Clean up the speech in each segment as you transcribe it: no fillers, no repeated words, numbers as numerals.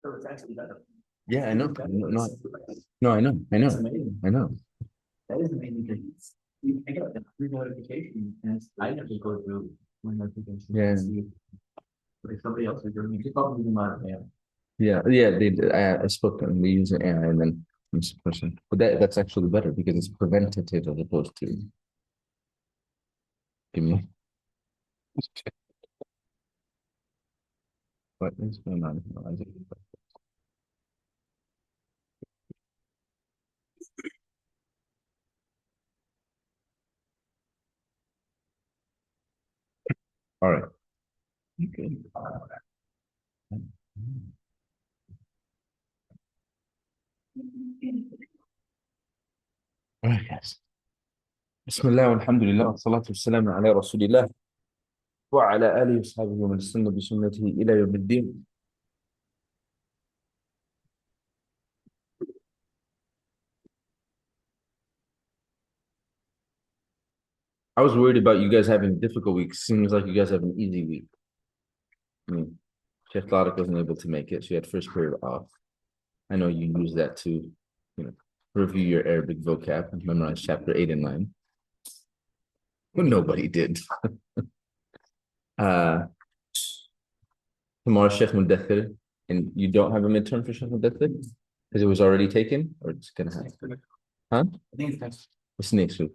So it's actually better. Yeah, I know. No, no, That's amazing. I know. That is amazing because I get like a free notification and I never go through my notifications. Yeah. To see if somebody else is doing it. Just call me my mail. Yeah, yeah, they did. I spoke to them. We use AI and then this person. But that's actually better because it's preventative as opposed to give me what is going on. All right. Okay. All right, guys. بسم الله والحمد لله والصلاة والسلام على رسول الله وعلى آله وصحبه ومن استنى بسنته إلى يوم الدين. I was worried about you guys having a difficult week. Seems like you guys have an easy week. I mean, Sheikh Tariq wasn't able to make it. She had first period off. I know you use that to, review your Arabic vocab and memorize chapter 8 and 9. But nobody did. Tomorrow, Sheikh Mudathir, and you don't have a midterm for Sheikh Mudathir? Because it was already taken, or it's gonna happen? Huh? I think it's next. What's next week?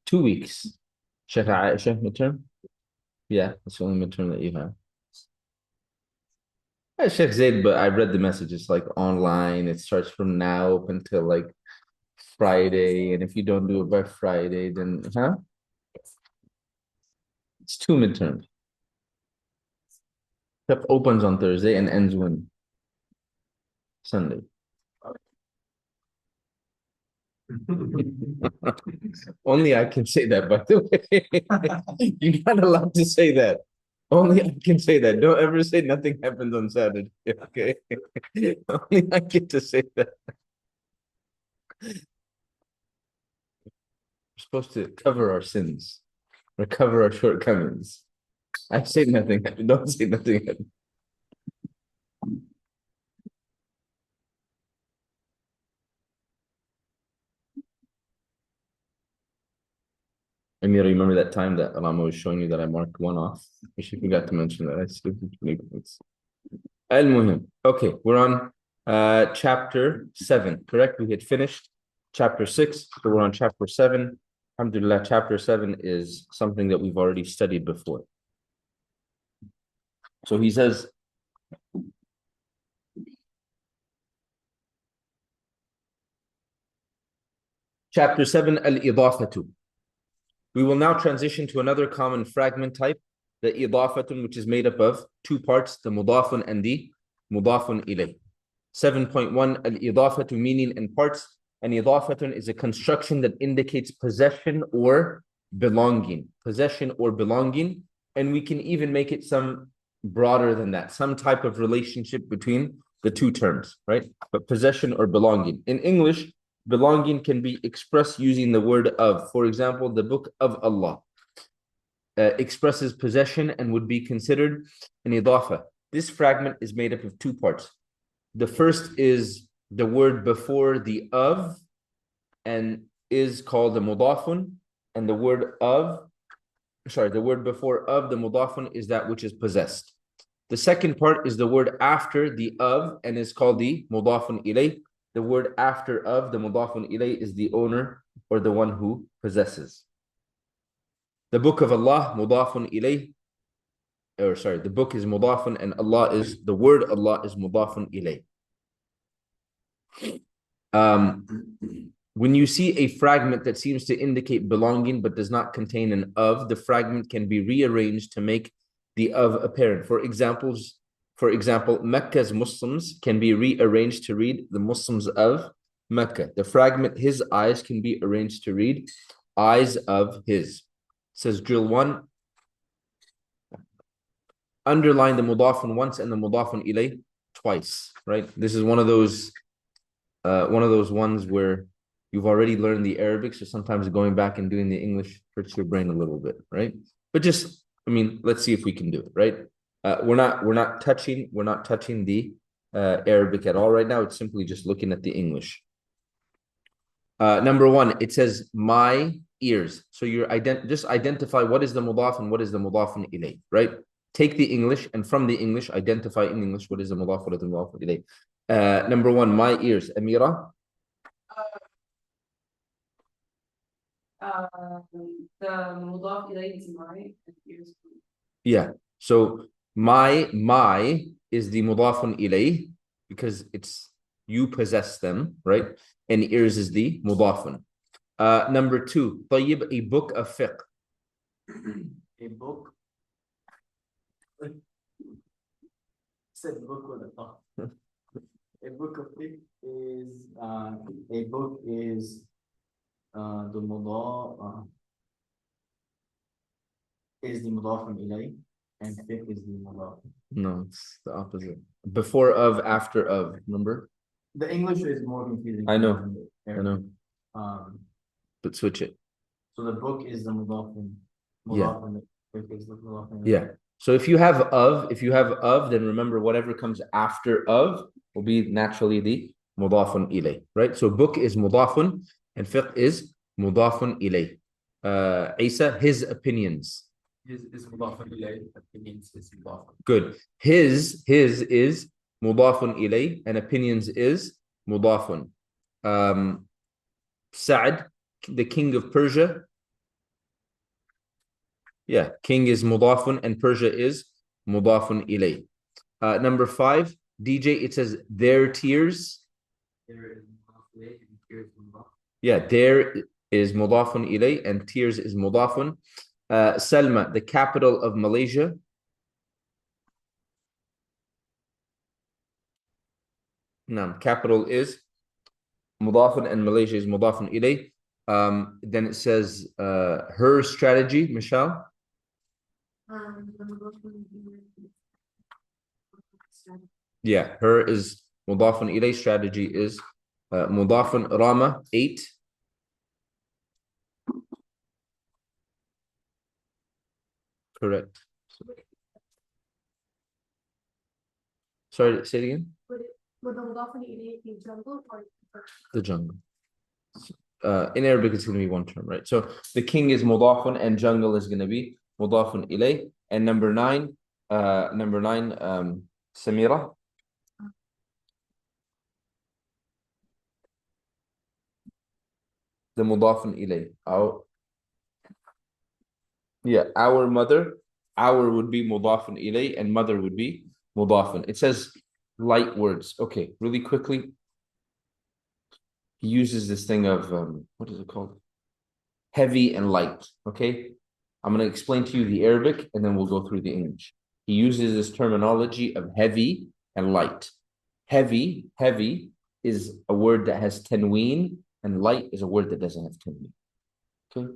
2 weeks. Sheikh Aisha midterm? Yeah, that's the only midterm that you have. Yeah, Sheikh Zaid, but I read the message. It's like online. It starts from now up until like Friday. And if you don't do it by Friday, then it's 2 midterms. Prep opens on Thursday and ends when? Sunday. Only I can say that, by the way. You're not allowed to say that. Only I can say that. Don't ever say nothing happens on Saturday. Okay. Only I get to say that. We're supposed to cover our sins, recover our shortcomings. I say nothing. Don't say nothing. I mean, remember that time that Alama was showing you that I marked one off? She forgot to mention that. I skipped 20 points. Al-Muhim. Okay, we're on chapter 7, correct? We had finished chapter 6, so we're on chapter 7. Alhamdulillah, chapter 7 is something that we've already studied before. So he says, chapter 7, al-idafatu. We will now transition to another common fragment type, the idafatun, which is made up of 2 parts, the mudafun and the mudafun ilay. 7.1, al-idafatu, meaning and parts. And idafatun is a construction that indicates possession or belonging. Possession or belonging. And we can even make it some broader than that, some type of relationship between the 2 terms, right? But possession or belonging. In English, belonging can be expressed using the word of. For example, the book of Allah expresses possession and would be considered an idafa. This fragment is made up of 2 parts. The first is the word before the of and is called the mudafun, and the word before of the mudafun is that which is possessed. The second part is the word after the of and is called the mudafun ilay. The word after of the mudafun ilay is the owner or the one who possesses. The book of Allah, mudafun ilay, the book is mudafun and the word Allah is mudafun ilay. When you see a fragment that seems to indicate belonging but does not contain an of, the fragment can be rearranged to make the of apparent. For example, Mecca's Muslims can be rearranged to read the Muslims of Mecca. The fragment, his eyes, can be arranged to read eyes of his. It says drill 1. Underline the mudafun once and the mudafun ilay twice, right? This is one of those ones where you've already learned the Arabic, so sometimes going back and doing the English hurts your brain a little bit, right? But let's see if we can do it, right? We're not touching the Arabic at all right now. It's simply just looking at the English. Number one, it says my ears. So you're just identify what is the mudaf and what is the mudafun ilay, right? Take the English and from the English identify in English what is the mudaf, what is the mudafun ilay. Number one, my ears. Amira. The mudaf ilayh is my and yours. Yeah. So my is the mudafun ilay because it's you possess them, right? And ears is the mudafun. Number two, طيب, a book of fiqh. A book. Said book with a thought. A book of fiqh is a book is the mudaf is the mudaf ilay and fiqh is the mudaf. No, it's the opposite. Before of, after of, remember? The English is more confusing. I know. than the I Arabic. know. But switch it. So the book is the mudaf and Yeah. and the fiqh is the mudaf and Yeah. So if you have of, then remember whatever comes after of will be naturally the mudafun ilay, right? So book is mudafun and fiqh is mudafun ilay. Isa, his opinions. His is mudaf ilay, opinions is mudaf. Good. His is mudafun ilay and opinions is mudafun. Sa'd, the king of Persia. Yeah, king is mudafun and Persia is mudafun ilay. Number 5, DJ, it says their tears. There is mudaf ilay and here is mudaf. Yeah, there is mudafun ilay and tears is mudafun. Salma, the capital of Malaysia. No, capital is mudafun and Malaysia is mudafun ilay. Then it says her strategy, Michelle. Yeah, her is mudafun ilay, strategy is mudafun. Rama, 8. Correct. Sorry, say it again. Would the mudaf ilayh be jungle or The jungle. In Arabic, it's going to be one term, right? So the king is mudafun and jungle is going to be mudafun ilay. And number 9, Samira. The mudafun ilay. Our mother. Our would be mudafun ilay and mother would be mudafun. It says light words. Okay, really quickly. He uses this thing of, what is it called? Heavy and light, okay? I'm going to explain to you the Arabic and then we'll go through the English. He uses this terminology of heavy and light. Heavy is a word that has tanween and light is a word that doesn't have tanween. Okay?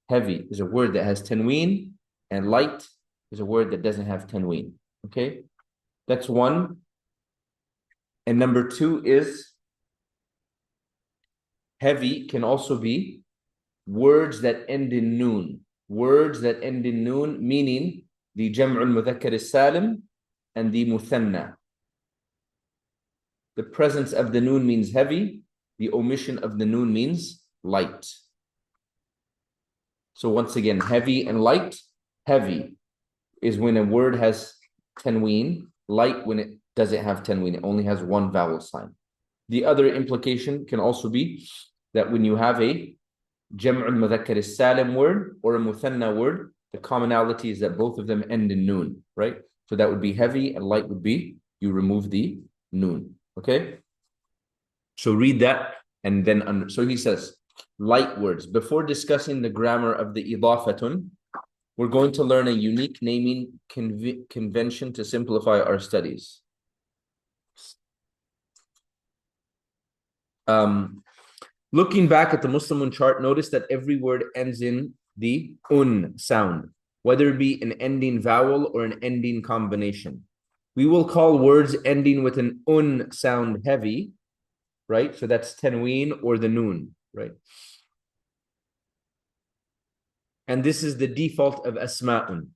Heavy is a word that has tanween and light is a word that doesn't have tanween. Okay? That's one. And number 2 is heavy can also be words that end in noon. Words that end in noon, meaning the jam'ul mudhakkar as-salim and the muthanna. The presence of the noon means heavy. The omission of the noon means light. So once again, heavy and light. Heavy is when a word has tanween. Light when it doesn't have tanween. It only has one vowel sign. The other implication can also be that when you have a jam'ul mudhakkar as-salim word or a muthanna word, the commonality is that both of them end in noon, right? So that would be heavy and light would be, you remove the noon, okay? So read that and then, so he says, light words. Before discussing the grammar of the idafatun, we're going to learn a unique naming convention to simplify our studies. Looking back at the Muslimun chart, notice that every word ends in the un sound, whether it be an ending vowel or an ending combination. We will call words ending with an un sound heavy, right? So that's tanween or the noon, right? And this is the default of asma'un.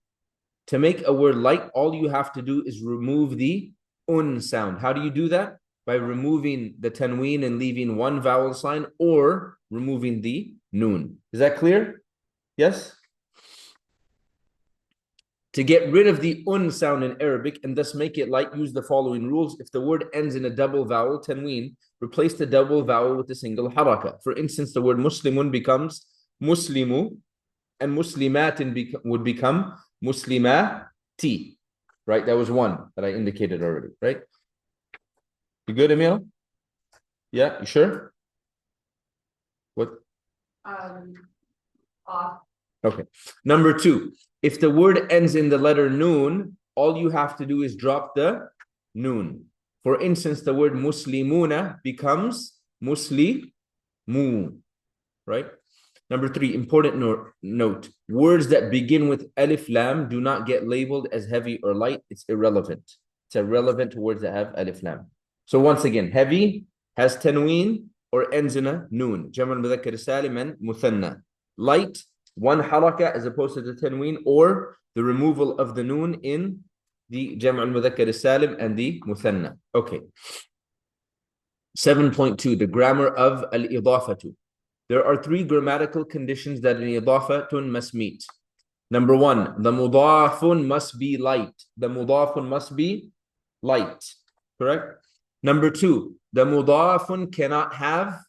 To make a word light, all you have to do is remove the un sound. How do you do that? By removing the tanween and leaving one vowel sign, or removing the noon. Is that clear? Yes? To get rid of the un sound in Arabic and thus make it light, use the following rules. If the word ends in a double vowel, tanween, replace the double vowel with a single haraka. For instance, the word muslimun becomes muslimu, and muslimatin would become muslimati. Right? That was one that I indicated already, right? You good, Emil? Yeah, you sure? What? Off. Okay. Number two, if the word ends in the letter noon, all you have to do is drop the noon. For instance, the word muslimuna becomes muslimu, right? Number three, important note, words that begin with alif lam do not get labeled as heavy or light. It's irrelevant. It's irrelevant to words that have alif lam. So once again, heavy has tanween or ends in a noon. Jamal mudhakkar salim and muthanna. Light, one haraka as opposed to the tanween, or the removal of the noon in the Jamal mudhakkar salim and the muthanna. Okay. 7.2, the grammar of al-idafatu. There are three grammatical conditions that an idafatun must meet. Number one, the mudafun must be light. The mudafun must be light. Correct? Number two, the mudafun cannot have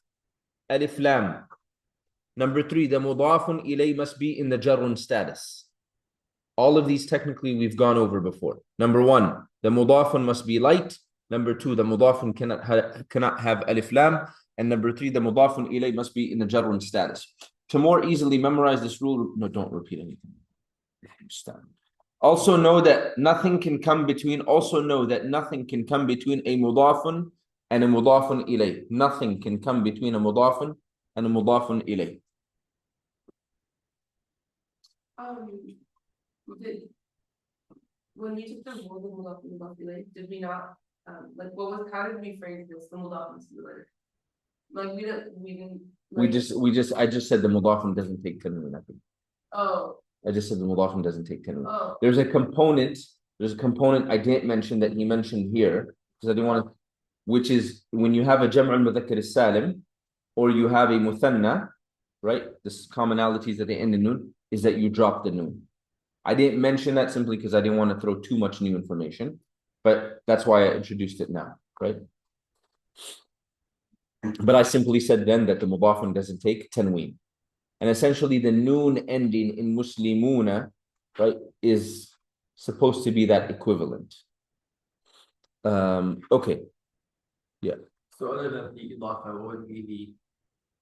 alif lam. Number three, the mudafun ilay must be in the jarrun status. All of these technically we've gone over before. Number one, the mudafun must be light. Number two, the mudafun cannot have alif lam. And number three, the mudafun ilay must be in the jarrun status. To more easily memorize this rule, no, don't repeat anything. Also know that nothing can come between a mudafun and a mudafun ilay. Nothing can come between a mudafun and a mudafun ilay. When you took the rule of mudaf ilay, did we not how did we phrase this? The mudaf ilay. Like we didn't. I just said the mudafun doesn't take tanween. Oh. I just said the mudafun doesn't take tanween. Oh. There's a component I didn't mention that he mentioned here because I didn't want to, which is when you have a jam'u mudhakkar salim or you have a muthanna, right? This commonalities at the end of noon is that you drop the noon. I didn't mention that simply because I didn't want to throw too much new information, but that's why I introduced it now, right? But I simply said then that the mudafun doesn't take tanween. And essentially the noon ending in muslimuna, right, is supposed to be that equivalent. Okay. Yeah. So other than the idafa, what would be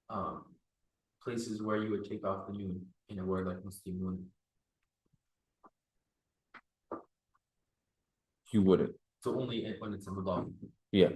the places where you would take off the noon in a word like muslimun? You wouldn't. So only when it's a mudaf. Yeah.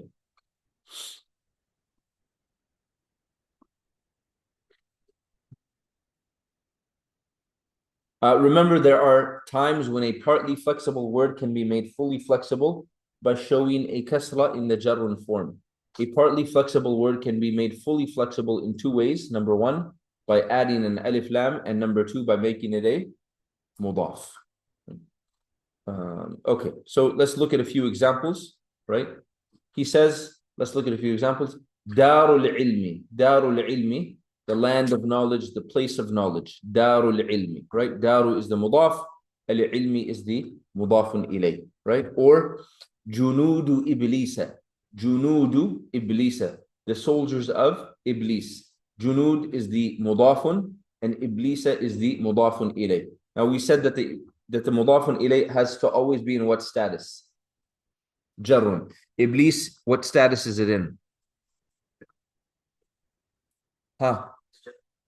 Remember, there are times when a partly flexible word can be made fully flexible by showing a kasra in the jarrun form. A partly flexible word can be made fully flexible in two ways. Number one, by adding an alif lam, and number two, by making it a mudaf. Okay, so let's look at a few examples, right? He says, let's look at a few examples. Darul ilmi, the land of knowledge, the place of knowledge. Darul ilmi, right? Daru is the mudaf, al-ilmi is the mudafun ilay, right? Or junudu iblisa, the soldiers of iblis. Junud is the mudafun and iblisa is the mudafun ilay. Now we said that the mudafun ilay has to always be in what status? Jarrun. Iblis, what status is it in? Huh?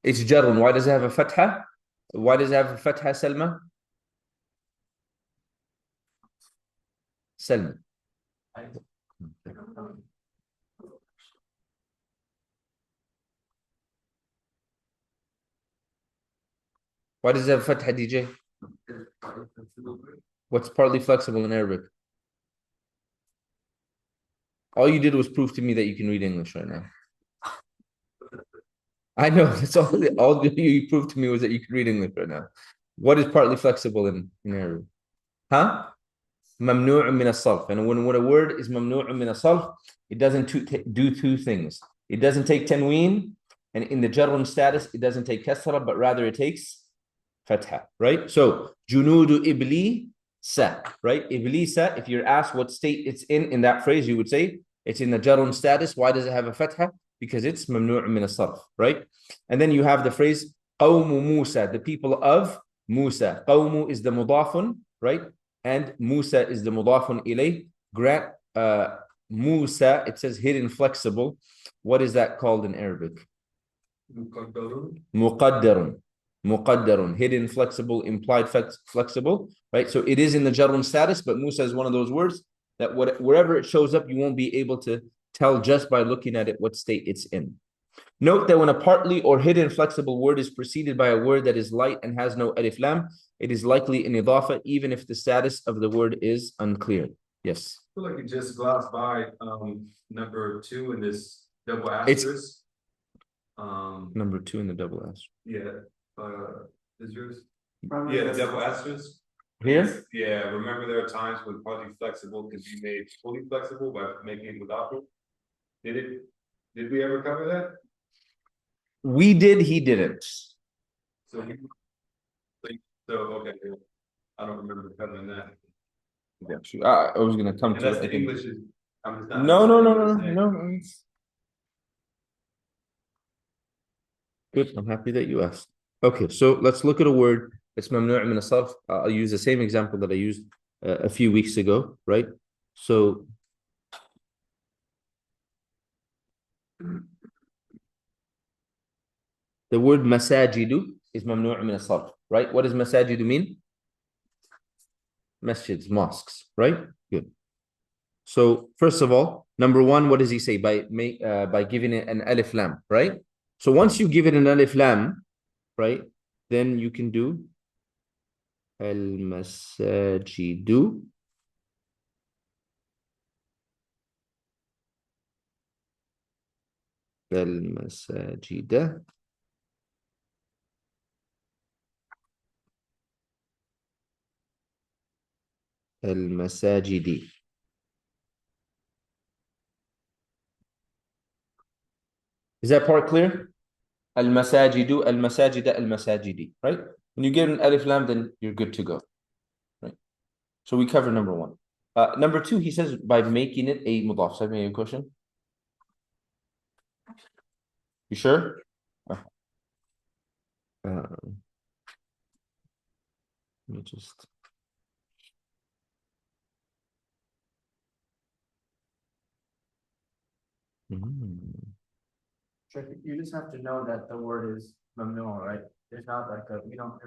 It's jarrun. Why does it have a fatha? Why does it have a fatha, Salma? Salma. Why does it have a fatha, DJ? What's partly flexible in Arabic? All you did was prove to me that you can read English right now. I know, that's all you proved to me was that you can read English right now. What is partly flexible in Arabic? Huh? ممنوع من الصرف. And when a word is ممنوع من الصرف, it doesn't do two things. It doesn't take tanween, and in the jarun status, it doesn't take kasra, but rather it takes fatha, right? So, junudu iblisa, right? Iblisa, if you're asked what state it's in that phrase, you would say it's in the jarun status. Why does it have a fatha? Because it's mamnu' min as-sarf, right? And then you have the phrase qawmu Musa, the people of Musa. Qawmu is the mudafun, right? And Musa is the mudafun ilayh. Grant Musa, it says hidden flexible. What is that called in Arabic? Muqaddarun. Muqaddarun, hidden flexible, implied flexible, right? So it is in the jarun status, but Musa is one of those words that wherever it shows up, you won't be able to tell just by looking at it what state it's in. Note that when a partly or hidden flexible word is preceded by a word that is light and has no alif lam, it is likely in idafa, even if the status of the word is unclear. Yes. I feel like you just glossed by number 2 in this double asterisk. Number 2 in the double asterisk. Yeah. Is yours? Remember Yeah, this- double asterisk. Here? Yeah, remember there are times when partly flexible can be made fully flexible by making it without it. Did we ever cover that? We did, he didn't. So okay, yeah. I don't remember covering that. I was going to come And to that's it. the English is. I'm just not. No. Good, I'm happy that you asked. Okay, so let's look at a word that's mamnu' min as-sarf. I'll use the same example that I used a few weeks ago, right? So the word masajidu is mamnu' min as-sarf, right? What does masajidu mean? Masjids, mosques, right? Good. So first of all, number one, what does he say? By giving it an alif lam, right? So once you give it an alif lam, right, then you can do al-masajidu. Al-masajida. Al-masajidi. Is that part clear? Al-masajidu, al-masajida, al-masajidi, right? When you get an alif lam, then you're good to go, right? So we cover number one. Number two, he says by making it a mudaf. So I have a question. You sure? Let me just. You just have to know that the word is mamnu, right? There's not like there's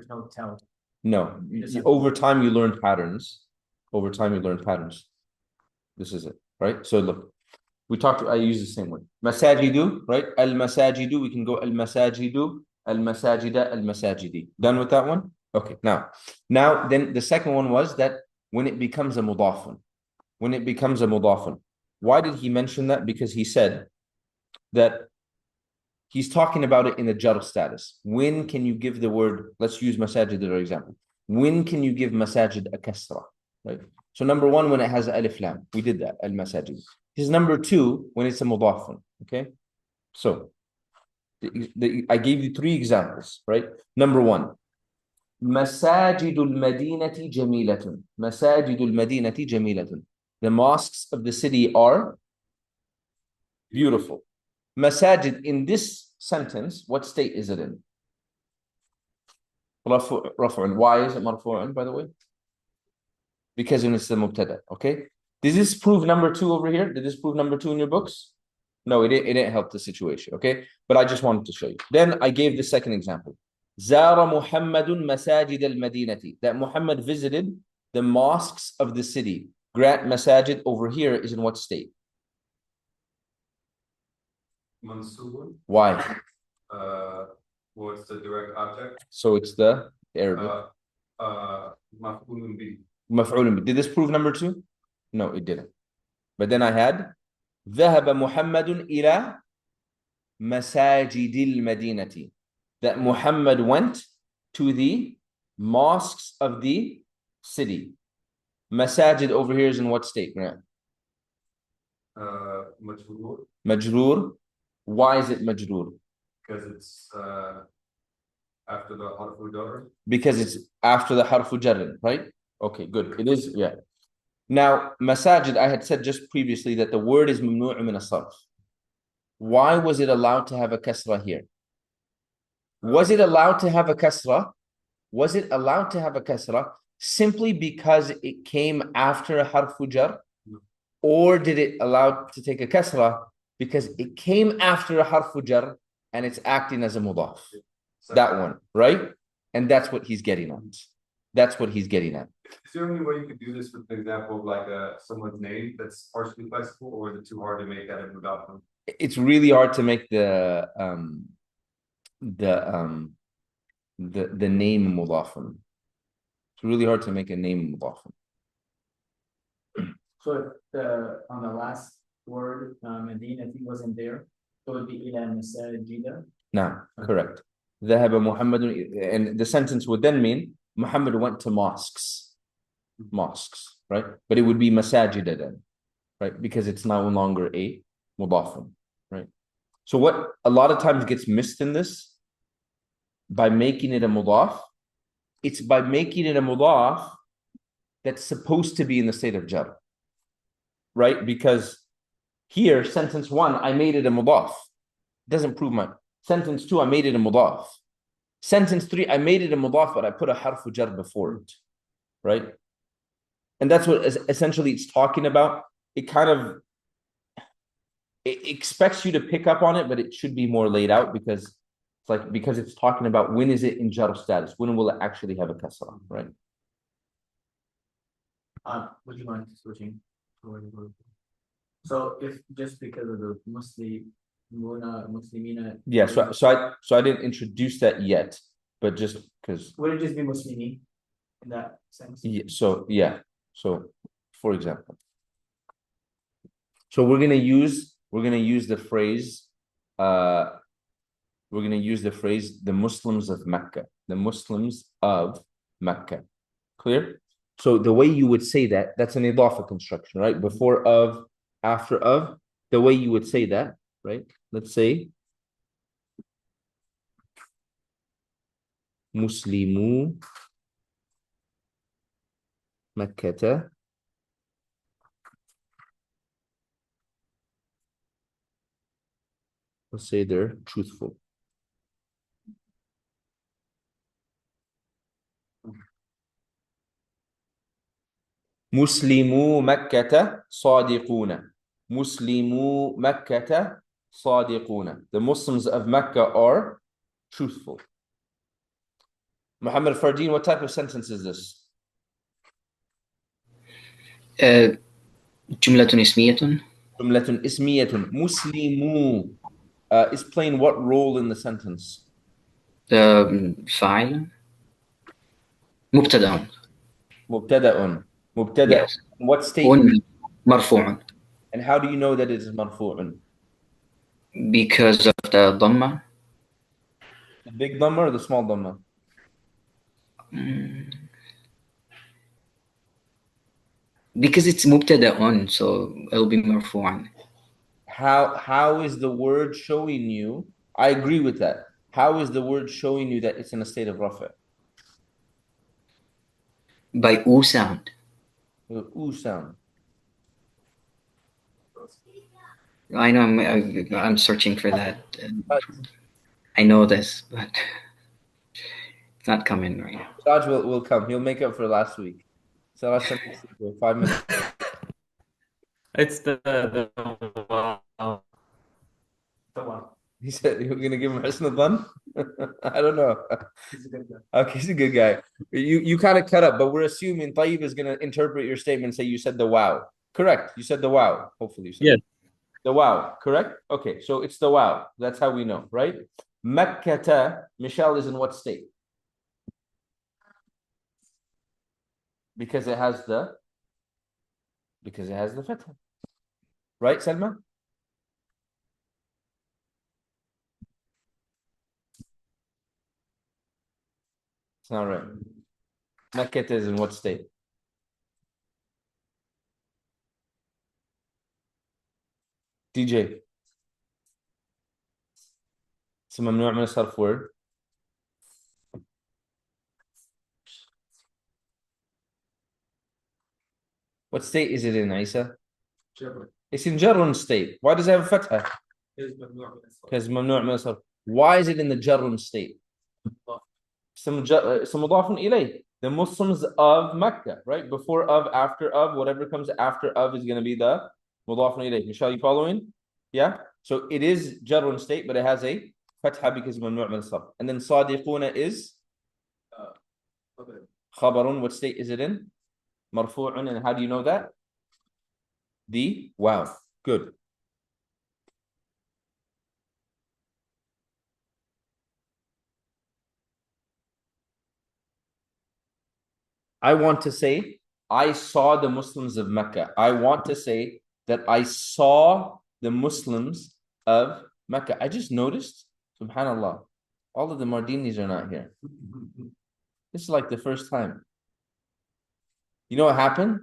no tell. No, You just have- over time you learn patterns. Over time you learn patterns. This is it, right? So look, I use the same word. Masajidu, right? Al-masajidu, we can go al-masajidu, al-masajida, al-masajidi. Done with that one? Okay, now then the second one was that when it becomes a mudafun. When it becomes a mudafun. Why did he mention that? Because he said that he's talking about it in the jar status. When can you give the word, let's use masajid as an example. When can you give masajid a kasra, right? So number one, when it has alif lam, we did that, al-masajid. Here's number two, when it's a mudafun, okay? So I gave you 3 examples, right? Number one, masajidul madinati jamilatun. Masajidul madinati jamilatun. The mosques of the city are beautiful. Masajid in this sentence, what state is it in? Raf'un. Why is it marfu'un, by the way? Because it's the mubtada, okay? Does this prove number 2 over here? Did this prove number 2 in your books? No, it didn't help the situation, okay? But I just wanted to show you. Then I gave the second example. Zara Muhammadun masajid al-madinati. That Muhammad visited the mosques of the city. Grant masajid over here is in what state? Mansubun. Why? What's the direct object? So it's the Arabic. Maf'ulun bi. Maf'ulun bi. Did this prove number 2? No, it didn't. But then I had ذهب محمد إلى مساجد المدينة. That Muhammad went to the mosques of the city. Masajid over here is in what state? Right? Majrur, Majroor. Why is it majroor? because it's after the harfu jar. Because it's after the harfu jarr, right? Okay, good. It is, yeah. Now, masajid, I had said just previously that the word is mamnu' min as-sarf. Why was it allowed to have a kasra here? Was it allowed to have a kasra? Was it allowed to have a kasra simply because it came after a harfu jar? Or did it allow to take a kasra because it came after a harfu jar and it's acting as a mudaf? That one, right? And that's what he's getting at. That's what he's getting at. Is there any way you could do this with an example of like someone's name that's partially flexible, or is it too hard to make that in without them? It's really hard to make the name mudafun. It's really hard to make a name mudafun. So if on the last word, Medina, if he wasn't there, it would be ila masajida. No, correct. ذهب محمد, and the sentence would then mean Muhammad went to mosques, right? But it would be masajida then, right? Because it's no longer a mudafun, right? So what a lot of times gets missed in this, by making it a mudaf, it's by making it a mudaf that's supposed to be in the state of jar, right? Because here, sentence 1, I made it a mudaf. Doesn't prove my sentence 2, I made it a mudaf. Sentence 3, I made it a mudaf, but I put a harfu jar before it, right? And that's what essentially it's talking about. It kind of it expects you to pick up on it, but it should be more laid out because it's talking about when is it in jar status? When will it actually have a kasra, right? Would you mind switching? So if just because of the Muslimina. Yeah, so I didn't introduce that yet, but just because. Would it just be Muslimi in that sense? Yeah, so for example, so we're gonna use the phrase the Muslims of Mecca, the Muslims of Mecca. Clear? So the way you would say that, that's an idafa construction, right? Before of, after of, the way you would say that, right? Let's say Muslimu Makkata let's say they're truthful. Muslimu Makkata Sadiquna. Muslimu Makkata Sadiquna. The Muslims of Mecca are truthful. Muhammad Fardeen, what type of sentence is this? جملة اسمية. جملة اسمية. Muslimu is playing what role in the sentence? فاعل. مبتدأ. مبتدأ. Yes. What state? مرفوع. And how do you know that it is مرفوع? Because of the dhamma. The big dhamma or the small dhamma? Because it's مبتدأ, so it'll be مرفوعا. How is the word showing you? I agree with that. How is the word showing you that it's in a state of rafa? By oo sound. The oo sound. I know I'm searching for that. I know this, but it's not coming right now. Raj will come. He'll make up for last week. So last time 5 minutes. It's the wow. He said you're gonna give him Husn al-Dhan? I don't know. He's a good guy. Okay, he's a good guy. You kind of cut up, but we're assuming Tayyib is gonna interpret your statement and say you said the wow. Correct. You said the wow. Hopefully you said Yes. the wow. Correct? Okay, so it's the wow. That's how we know, right? Makkata, Michelle is in what state? Because it has the fatha. Right, Salma? It's not right. Makkah is in what state? DJ. It's a ممنوع من الصرف word. What state is it in, Isa? It's in Jarrun state. Why does it have a fatha? Because ممنوع من الصرف. Why is it in the Jarrun state? It's مضاف إليه. The Muslims of Mecca, right? Before of, after of, whatever comes after of is going to be the مضاف إليه. Michelle, you following? Yeah? So it is Jarrun state, but it has a fatha because ممنوع من الصرف. And then صادقون is خبر. What state is it in? مرفوع. And how do you know that? The wow. Good. I want to say, I saw the Muslims of Mecca. I want to say that I saw the Muslims of Mecca. I just noticed, subhanAllah, all of the Mardinis are not here. This is like the first time. You know what happened?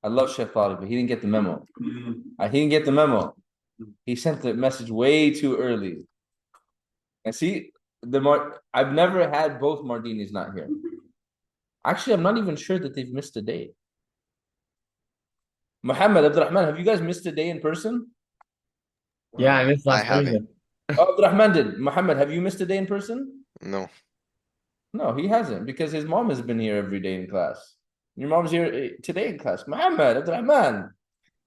I love Sheikh Talib, but he didn't get the memo. He didn't get the memo. He sent the message way too early. And see, I've never had both Mardinis not here. Actually, I'm not even sure that they've missed a day. Muhammad, Abdurrahman, have you guys missed a day in person? Yeah, I missed I last Thursday. haven't. Oh, Abdurrahman did. Muhammad, have you missed a day in person? No. No, he hasn't, because his mom has been here every day in class. Your mom's here today in class. Muhammad, Abdurrahman.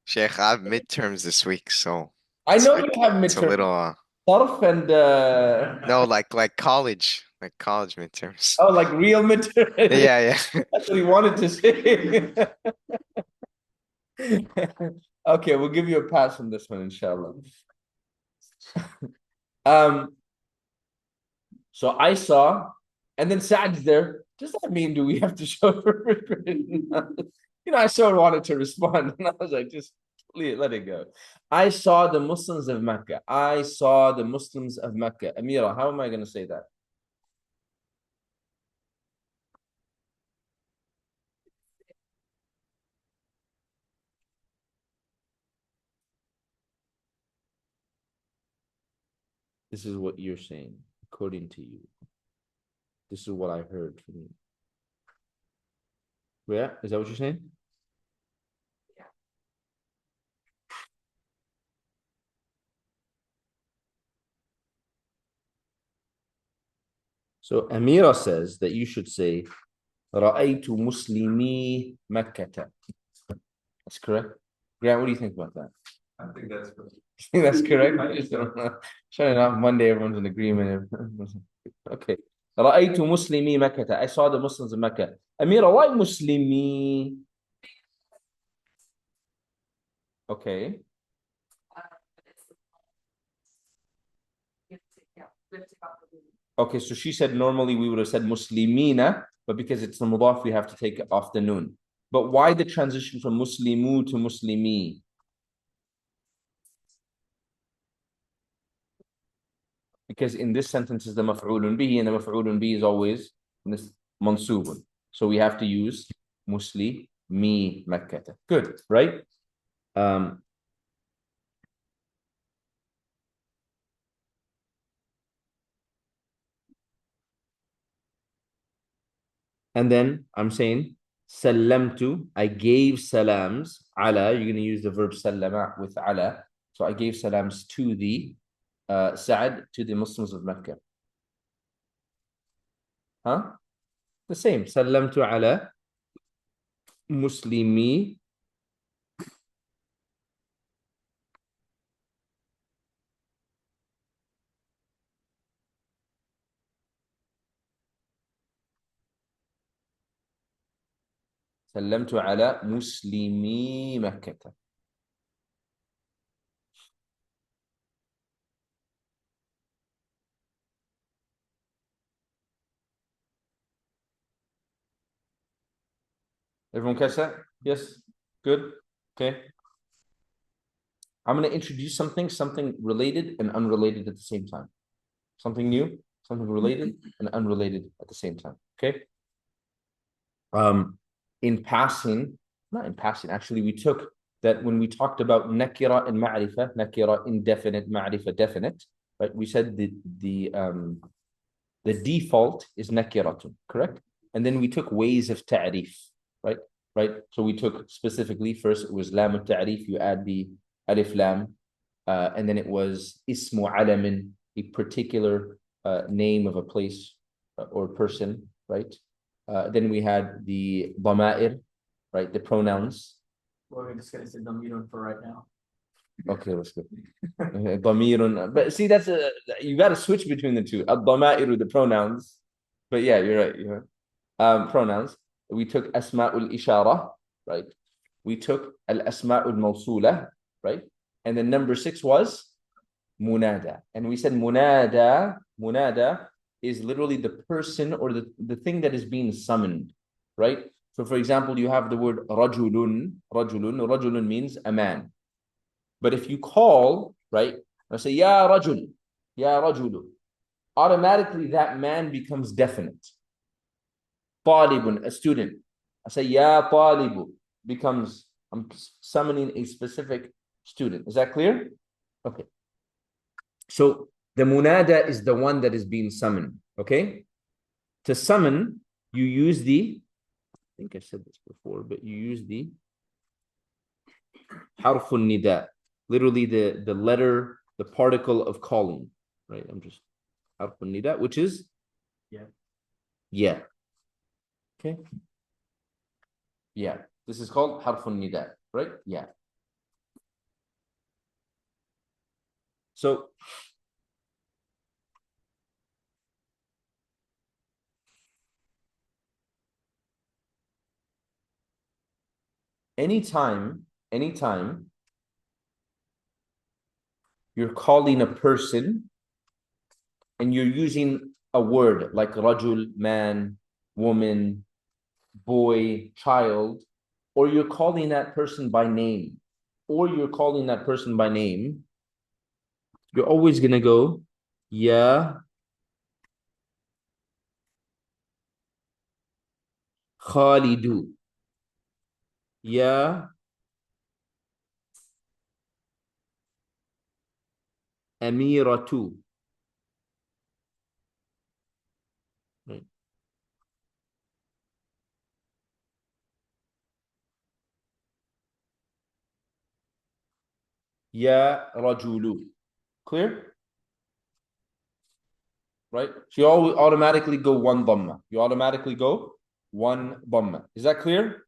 Sheikh, I have midterms this week, so I it's know like, you have it's a midterm. little Sarf and no, like college midterms. oh, like real midterm. Yeah. That's what he wanted to say. Okay, we'll give you a pass on this one, inshallah. So I saw, and then Saad's there. Does that mean do we have to show her? I sort of wanted to respond, and I was like, just let it go. I saw the Muslims of Mecca. I saw the Muslims of Mecca. Amira, how am I going to say that? This is what you're saying, according to you. This is what I heard from you. Yeah, is that what you're saying? Yeah. So Amira says that you should say, رأيت مسلمي مكة. That's correct. Grant, what do you think about that? I think that's good. That's correct. I just don't know. Sure enough, Monday everyone's in agreement. Okay. رأيت مسلمي مكة. I saw the Muslims of Mecca. Amira, why مسلمي? Okay. Okay, so she said normally we would have said muslimina, but because it's the mudaf, we have to take off the noon. But why the transition from muslimu to muslimi? Because in this sentence is the maf'ulun bihi, and the maf'ulun bihi is always mansubun. So we have to use muslimi makkata. Good, right? And then I'm saying sallamtu, I gave salams, ala, you're going to use the verb sallama with ala. So I gave salams to the Sa'ad, to the Muslims of Mecca. Huh? The same. Sallamtu ala muslimi سلمت على مسلمي مكة. Everyone catch that? Yes? Good? Okay. I'm going to introduce something related and unrelated at the same time. Something new, something related and unrelated at the same time. Okay? In passing, not in passing, actually, we took that when we talked about nakira and ma'rifah, nakira indefinite, ma'rifah definite, right? We said the default is nakiratun, correct? And then we took ways of ta'rif, right? Right. So we took specifically first it was lam al-ta'rif, you add the alif lam, and then it was ismu alamin, a particular name of a place or person, right? Then we had the dama'ir, right? The pronouns. Well, we're just gonna say damirun for right now. Okay, let's go. Damirun, but see, that's you got to switch between the two. Ad-dama'iru, the pronouns. But yeah, you're right. You're right. Pronouns. We took asma'ul ishara, right? We took al-asma'ul mawsula, right? And then number 6 was munada. And we said munada is literally the person or the thing that is being summoned, right? So for example, you have the word rajulun means a man. But if you call, right, I say, ya rajul, automatically that man becomes definite. Talibun, a student. I say, ya talibu, becomes, I'm summoning a specific student. Is that clear? Okay. So the munada is the one that is being summoned, okay? To summon, you use I think I said this before, but you use the harfun nida, literally the letter, the particle of calling, right? I'm just harfun nida, which is yeah. Okay. Yeah. This is called harfun nida, right? Yeah. So anytime you're calling a person and you're using a word like rajul, man, woman, boy, child, or you're calling that person by name, you're always going to go, ya Khalidu, ya Amiratu. Right. Ya Rajulu. Clear? Right? So you always automatically go one dhamma. Is that clear?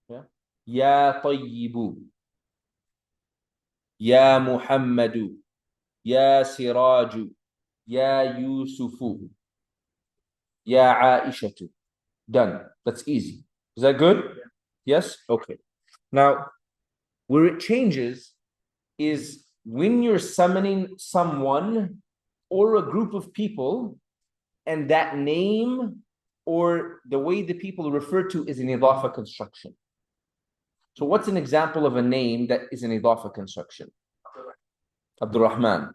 Yeah. Ya Tayyibu. Ya Muhammadu. Ya Siraju. Ya Yusufu. Ya Aishatu. Done. That's easy. Is that good? Yes? Okay. Now, where it changes is when you're summoning someone or a group of people, and that name or the way the people refer to is an idafa construction. So what's an example of a name that is an idafa construction? Abdurrahman,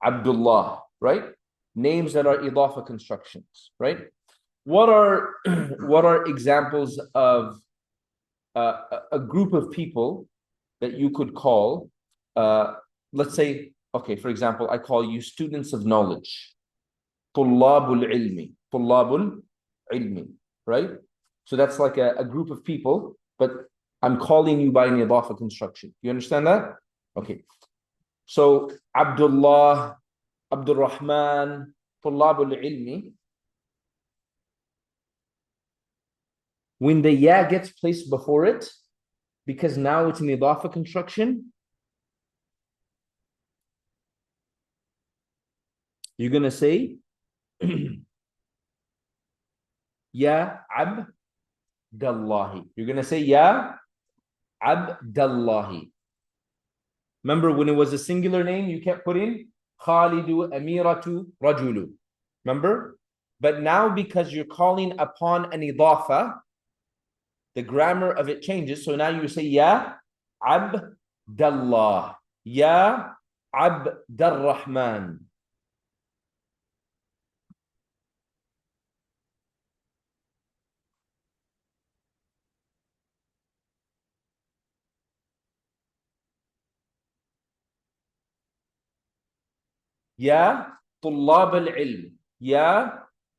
Abdullah, right? Names that are idafa constructions, right? What are examples of a group of people that you could call? Let's say, okay, for example, I call you students of knowledge. Tullabul ilmi, right? So that's like a group of people, but I'm calling you by an idafa construction. You understand that? Okay. So Abdullah, Abdurrahman, Tullabul ilmi. When the ya gets placed before it, because now it's an idafa construction, you're going to say, Ya Abdallahi. You're going to say, Ya Abdallahi. Remember when it was a singular name, you kept putting Khalidu, Amiratu, Rajulu. Remember? But now because you're calling upon an idafa, the grammar of it changes. So now you say, Ya Abdallah. Ya Abdurrahman. Ya طلاب العلم. Ya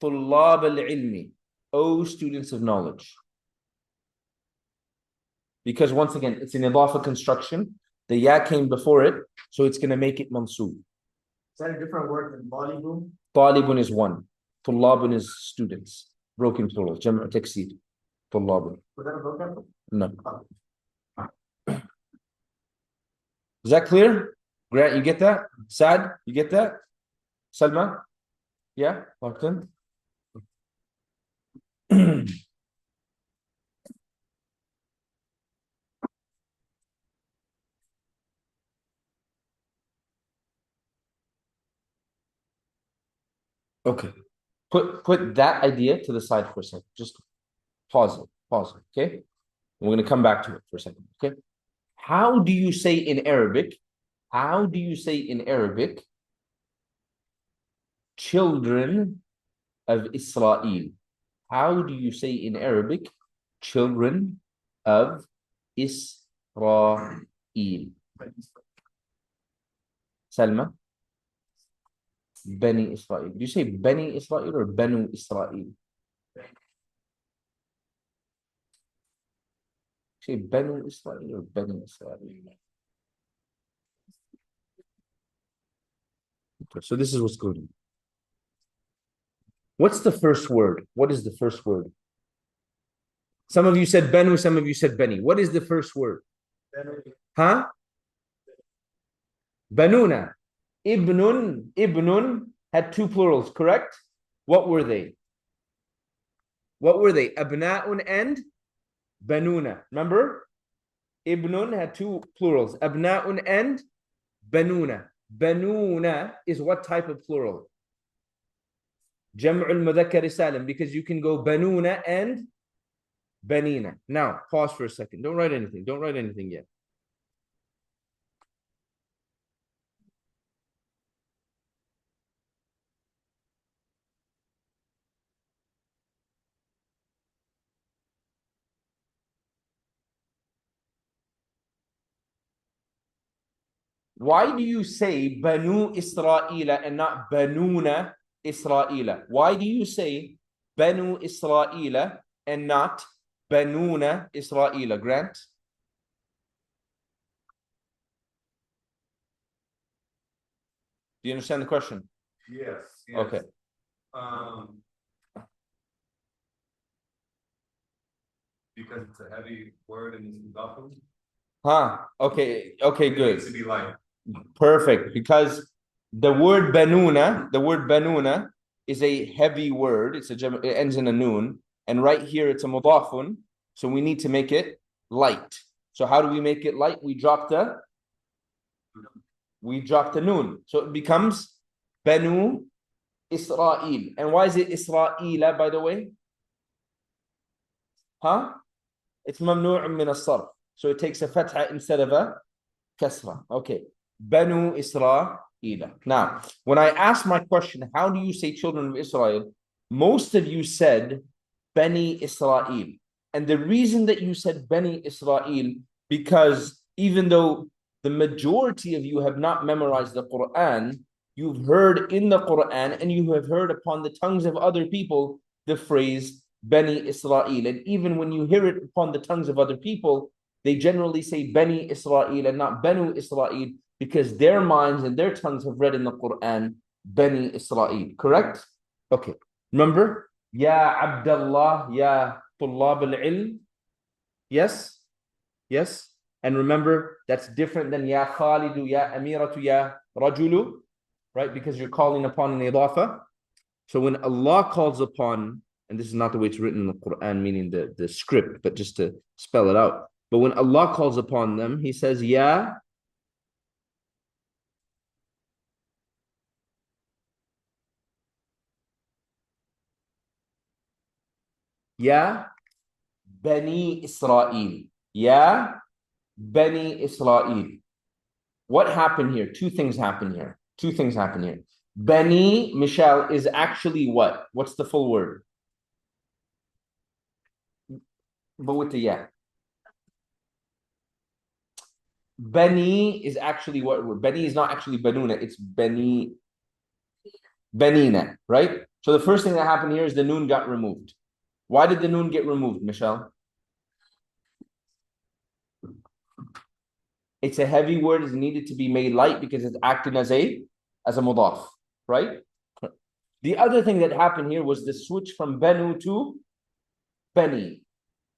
طلاب العلم. O students of knowledge. Because once again, it's an idafa construction. The ya came before it, so it's going to make it mansub. Is that a different word than talibun? Talibun is one. Tullabun is students. Broken plural. Jam'u taksir. Tullabun. Was that a vocab? No. Is that clear? Grant, you get that? Sad, you get that? Salma? Yeah? Locked in? Okay. Put that idea to the side for a second. Just pause it. Pause it. Okay. We're going to come back to it for a second. Okay. How do you say in Arabic? How do you say in Arabic? Children of Israel. How do you say in Arabic? Children of Israel. Salma? Bani Israel. Do you say Bani Israel or Banu Israel? Say Banu Israel or Bani Israel? Okay, so this is what's going on. What's the first word? What is the first word? Some of you said Banu, some of you said Bani. What is the first word? Huh? Banuna. Ibnun had two plurals, correct? What were they? What were they? Abna'un and Banuna. Remember? Ibnun had two plurals. Abna'un and Banuna. Banuna is what type of plural? Jam'ul Mudhakkar Salim, because you can go Banuna and Banina. Now, pause for a second. Don't write anything. Don't write anything yet. Why do you say Banu Israila and not Banuna Israila? Why do you say Banu Israila and not Banuna Israila? Grant? Do you understand the question? Yes, yes. Okay. Because it's a heavy word and it's mudafun. Okay, It good. needs to be light. Perfect. Because the word Banuna is a heavy word. It ends in a noon. And right here it's a mudafun. So we need to make it light. So how do we make it light? We drop the noon. So it becomes Banu Israel. And why is it Israela, by the way? It's mamnu' min as-sarf. So it takes a fatha instead of a kasra. Okay. Banu Israel. Now, when I asked my question, how do you say children of Israel? Most of you said Bani Israel. And the reason that you said Bani Israel, because even though the majority of you have not memorized the Quran, you've heard in the Quran and you have heard upon the tongues of other people the phrase Bani Israel. And even when you hear it upon the tongues of other people, they generally say Bani Israel and not Banu Israel because their minds and their tongues have read in the Quran Bani Israel. Correct? Okay. Remember? Ya Abdullah, Ya Tullab al-Ilm. Yes? Yes? And remember, that's different than Ya Khalidu, Ya Amiratu, Ya Rajulu, right? Because you're calling upon an idafa. So when Allah calls upon, and this is not the way it's written in the Quran, meaning the script, but just to spell it out. But when Allah calls upon them, He says, Ya Bani Israel. Ya Bani Israel. What happened here? Two things happen here. Bani, Michelle, is actually what? What's the full word? But with the ya. Bani is actually what word? Bani is not actually Banuna, it's Bani. Banina, right? So the first thing that happened here is the noon got removed. Why did the noon get removed, Michelle? It's a heavy word, is needed to be made light because it's acting as a mudaf, right? The other thing that happened here was the switch from Banu to Bani.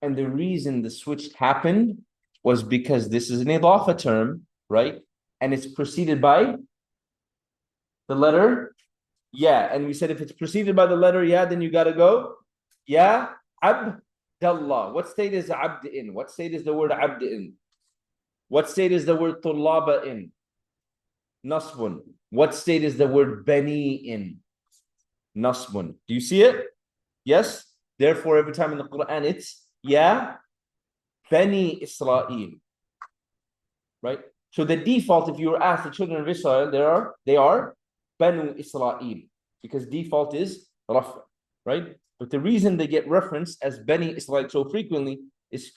And the reason the switch happened was because this is an idafa term, right? And it's preceded by the letter yeah. And we said if it's preceded by the letter yeah, then you got to go yeah, Abdullah. What state is abd in? What state is the word abd in? What state is the word tullaba in? Nasbun. What state is the word bani in? Nasbun. Do you see it? Yes. Therefore, every time in the Quran, it's yeah, Bani Israel. Right? So the default, if you were asked the children of Israel, they are Banu Israel. Because default is Rafa. Right? But the reason they get referenced as Bani Israel so frequently is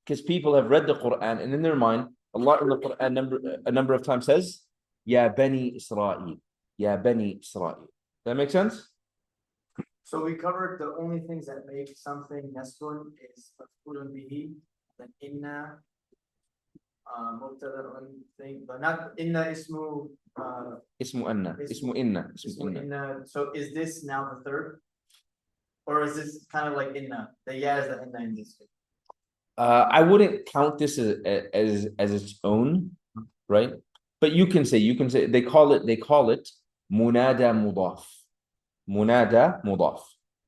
because people have read the Quran and in their mind, Allah in the Quran a number of times says, Ya Bani Israel. Ya Bani Israel. Does that make sense? So we covered the only things that make something nasbun is maf'ulun bihi, then inna, mubtada'un thing, but not inna ismu, Ismu anna. Ismu inna. ismu inna. So is this now the third? Or is this kind of like inna? The yeah is the inna in this case. I wouldn't count this as its own, right? But you can say they call it munada mudaf. Munada mudaf.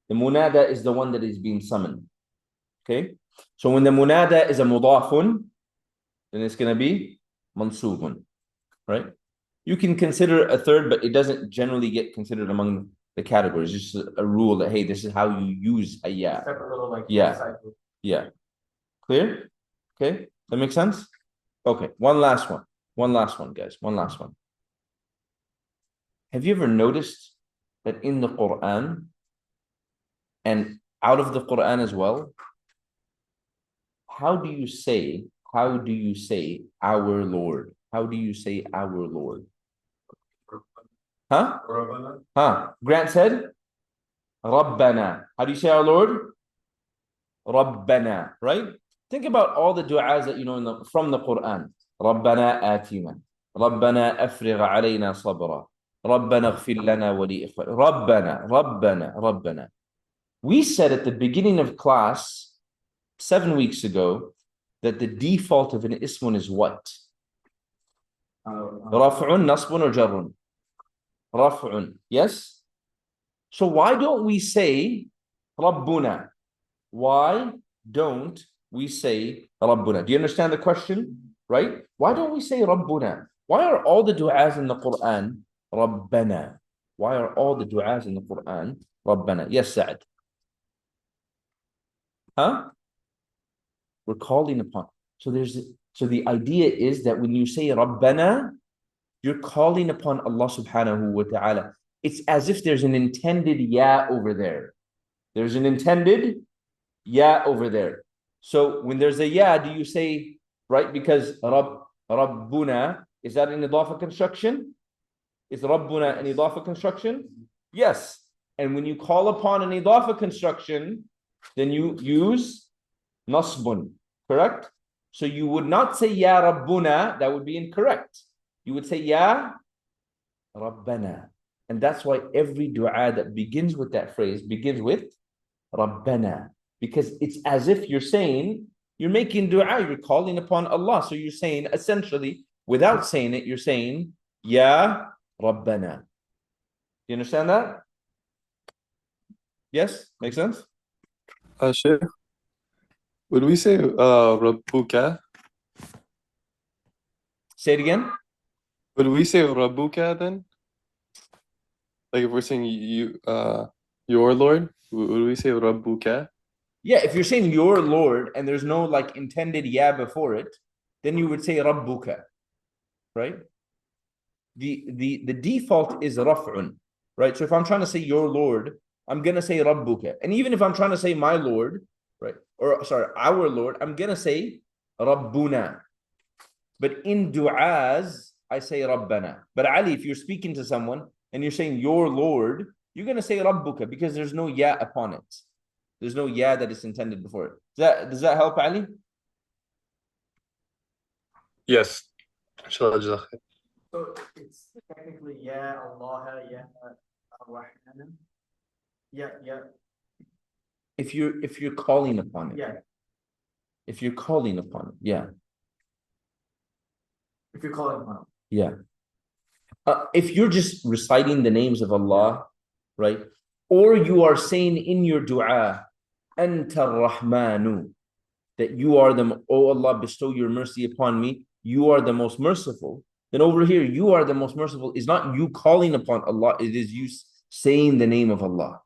The munada is the one that is being summoned. Okay? So when the munada is a mudafun, then it's gonna be mansubun. Right? You can consider a third, but it doesn't generally get considered among the categories. It's just a rule that hey, this is how you use a yeah. Separate little like Yeah. Yeah. Clear? Okay, that makes sense? Okay, one last one, guys. One last one. Have you ever noticed that in the Quran and out of the Quran as well, how do you say our Lord? How do you say our Lord? Huh? Grant said, Rabbana. How do you say our Lord? Rabbana, right? Think about all the du'as that you know from the Quran. ربنا آتنا ربنا أفرغ علينا صبرا ربنا اغفر لنا ولإخواننا ربنا. We said at the beginning of class 7 weeks ago that the default of an ismun is what? Raf'un, nasbun, or jarrun? Raf'un, yes? So why don't we say Rabbuna? Why don't we say Rabbuna? Do you understand the question? Right? Why don't we say Rabbuna? Why are all the du'as in the Quran Rabbana? Why are all the du'as in the Quran Rabbana? Yes, Sa'ad. Huh? We're calling upon. So the idea is that when you say Rabbana, you're calling upon Allah subhanahu wa ta'ala. It's as if there's an intended ya over there. There's an intended ya over there. So when there's a ya, do you say, right? Because Rabbuna, is that an idafa construction? Is Rabbuna an idafa construction? Yes. And when you call upon an idafa construction, then you use nasbun, correct? So you would not say ya Rabbuna, that would be incorrect. You would say ya Rabbana. And that's why every dua that begins with that phrase begins with Rabbana. Because it's as if you're making dua, you're calling upon Allah. So you're saying, essentially, without saying it, you're saying, Ya Rabbana. You understand that? Yes? Make sense? Sheikh, would we say Rabbuka? Say it again. Would we say Rabbuka then? Like if we're saying you, your Lord, would we say Rabbuka? Yeah, if you're saying your Lord and there's no like intended ya before it, then you would say Rabbuka, right? The default is Raf'un, right? So if I'm trying to say your Lord, I'm gonna say Rabbuka. And even if I'm trying to say my Lord, right? Or sorry, our Lord, I'm gonna say Rabbuna. But in du'as, I say Rabbana. But Ali, if you're speaking to someone and you're saying your Lord, you're going to say Rabbuka because there's no ya upon it. There's no ya that is intended before it. Does that help, Ali? Yes. Inshallah, Jazaak khair. So it's technically Ya Allah, Ya Ar-Rahman. Yeah. If you're calling upon it. Yeah. If you're calling upon it, yeah. If you're calling upon it. Yeah. If you're just reciting the names of Allah, right? Or you are saying in your dua, Anta Rahmanu, that you are the, oh Allah, bestow your mercy upon me, you are the most merciful. Then over here, you are the most merciful is not you calling upon Allah, it is you saying the name of Allah.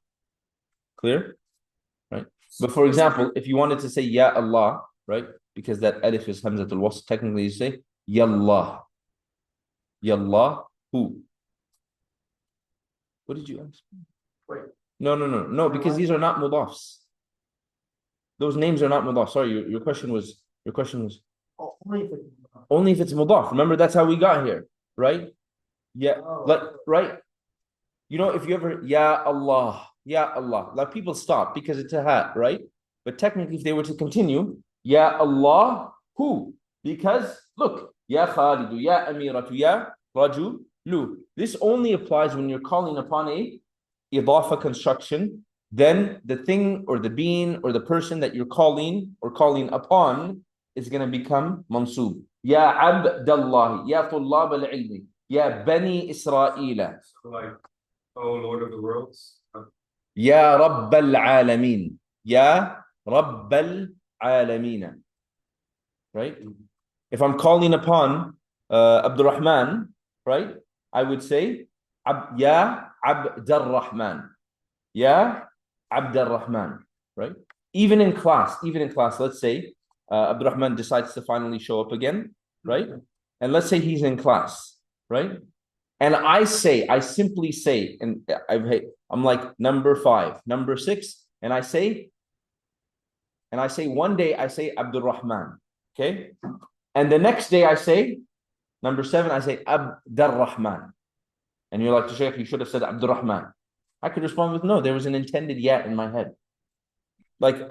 Clear? Right? But for example, if you wanted to say Ya Allah, right? Because that alif is Hamzatul Wasl, technically you say Yallah. Yallah, who? What did you ask? Wait. No, because these are not mudafs. Those names are not mudaf. Sorry, your question was Oh, only if it's only if it's mudaf. Remember, that's how we got here, right? Yeah, like right. You know, if you ever Ya Allah, like people stop because it's a hat, right? But technically, if they were to continue, Ya Allah, who? Because look, Ya Khalidu, Ya Amiratu, Ya Rajulu. This only applies when you're calling upon a idafa construction. Then the thing or the being or the person that you're calling or calling upon is going to become mansub. Ya Abdallah, Ya Tullab al-Ilmi, Ya Bani Isra'ila. So like, oh Lord of the worlds. Ya Rabbal Alameen. Ya Rabbal Alameen. Right? If I'm calling upon Abdul Rahman, right? I would say Ya Abdul Rahman. Ya Abdul Rahman. Right? Even in class, let's say Abdul Rahman decides to finally show up again, right? And let's say he's in class, right? And I simply say, and I'm like number 5, number 6, and I say one day I say Abdul Rahman, okay? And the next day I say, number 7, I say Abdul Rahman. And you're like, Shaykh, you should have said Abdul Rahman. I could respond with, no, there was an intended ya in my head. Like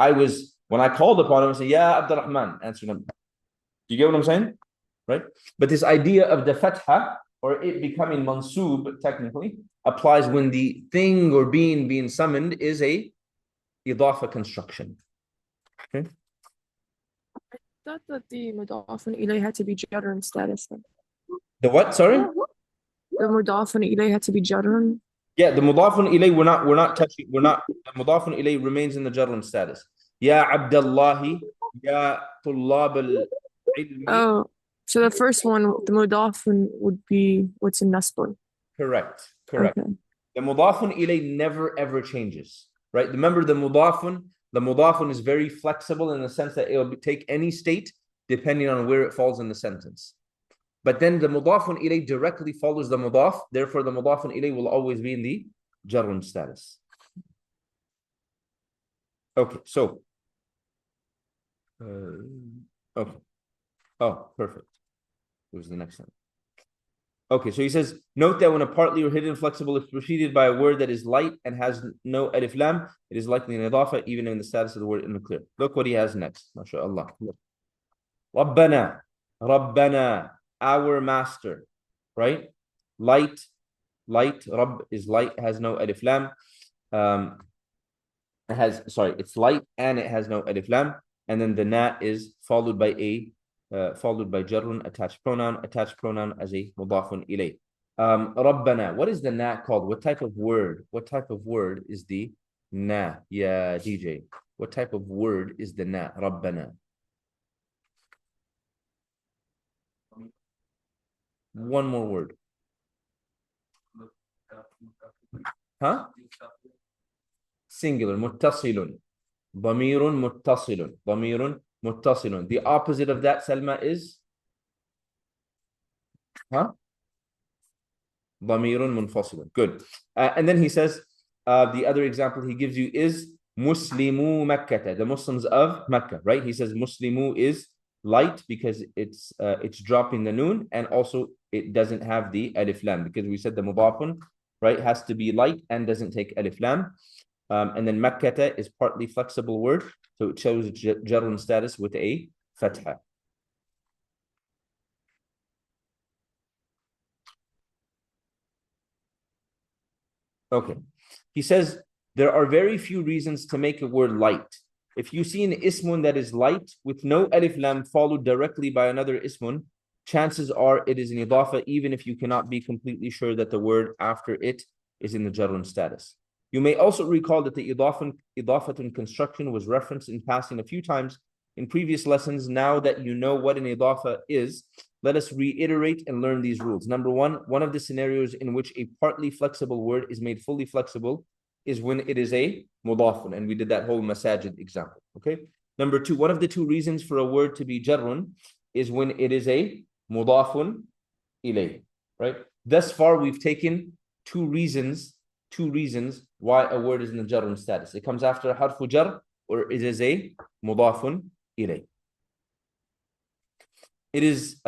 when I called upon him, I say, Ya Abdul Rahman, answer him. Do you get what I'm saying? Right? But this idea of the fatha, or it becoming mansub, technically, applies when the thing or being summoned is a idafa construction. Okay? I thought that the mudafun ilay had to be jarran status. The what? Sorry? The mudafun ilay had to be jarran. Yeah, the mudafun ilay, we're not touching, the mudafun ilay remains in the jarran status. Ya Abdallahi, Ya Tullab al-Ilmi. Oh, so the first one, the mudafun would be what's in nasbun. Correct. Okay. The mudafun ilay never ever changes, right? Remember the mudafun is very flexible in the sense that it'll take any state depending on where it falls in the sentence. But then the mudafun ilay directly follows the mudaf, therefore the mudafun ilay will always be in the jarrun status. Okay, so okay. Oh, perfect. Where's the next one? Okay, so he says, note that when a partly or hidden flexible is preceded by a word that is light and has no alif lam, it is likely an idafa, even in the status of the word in the clear. Look what he has next. MashaAllah. Rabbana, our master, right? Light, Rabb is light, has no alif lam. It's light and it has no alif lam. And then the na is followed by jarrun, attached pronoun as a mudafun ilay. Rabbana, what is the na called? What type of word is the na? Yeah, DJ. What type of word is the na? Rabbana. One more word. Huh? Singular. Muttasilun. Damirun muttasilun. The opposite of that, Salma, is? Huh? Damirun munfasilun. Good. And then he says, the other example he gives you is Muslimu Makkah, the Muslims of Mecca, right? He says Muslimu is light because it's dropping the noon, and also it doesn't have the alif lam, because we said the mudafun right? Has to be light and doesn't take alif lam. And then Makkata is partly flexible word, so it shows jarrun status with a fatha. Okay. He says there are very few reasons to make a word light. If you see an ismun that is light with no alif lam followed directly by another ismun, chances are it is an idafa, even if you cannot be completely sure that the word after it is in the jarrun status. You may also recall that the idafatun construction was referenced in passing a few times in previous lessons. Now that you know what an idafa is, let us reiterate and learn these rules. Number one of the scenarios in which a partly flexible word is made fully flexible is when it is a mudafun, and we did that whole masajid example, okay? Number two, one of the two reasons for a word to be jarrun is when it is a mudafun ilay, right? Thus far, we've taken two reasons why a word is in the jarrun status. It comes after a harfu jar, or it is a mudafun ilay. It is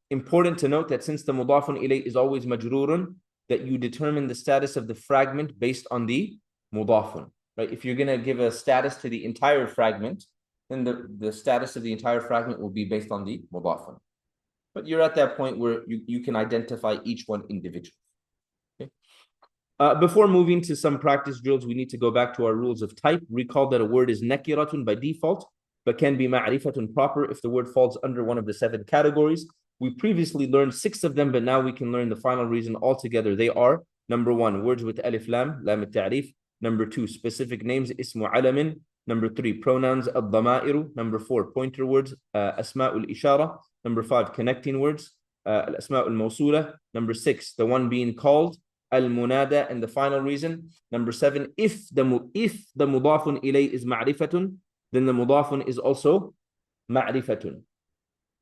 important to note that since the mudafun ilay is always majrurun, that you determine the status of the fragment based on the mudafun, right? If you're going to give a status to the entire fragment, then the status of the entire fragment will be based on the mudafun. But you're at that point where you can identify each one individually. Okay? Before moving to some practice drills, we need to go back to our rules of type. Recall that a word is nakiratun by default, but can be ma'rifatun proper if the word falls under one of the 7 categories. We previously learned 6 of them, but now we can learn the final reason altogether. They are, number 1, words with alif lam, lam al-ta'rif. Number 2, specific names, ismu alamin. Number 3, pronouns, ad-dama'iru. Number 4, pointer words, asma'ul ishara. Number 5, connecting words, al-asma'ul mawsula. Number 6, the one being called, al-munada. And the final reason, number 7, if the mudafun ilay is ma'rifatun, then the mudafun is also ma'rifatun.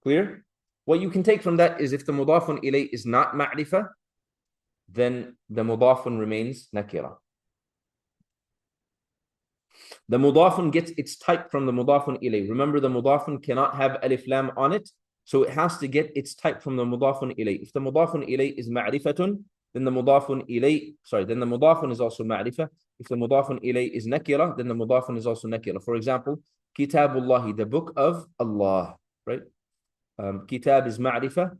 Clear? What you can take from that is if the mudafun ilay is not ma'rifa, then the mudafun remains nakira. The mudafun gets its type from the mudafun ilay. Remember, the mudafun cannot have alif lam on it, so it has to get its type from the mudafun ilay. If the mudafun ilay is ma'rifatun, then the mudafun is also ma'rifa. If the mudafun ilay is nakira, then the mudafun is also nakira. For example, Kitabullahi, the book of Allah, right? Kitab is ma'rifa,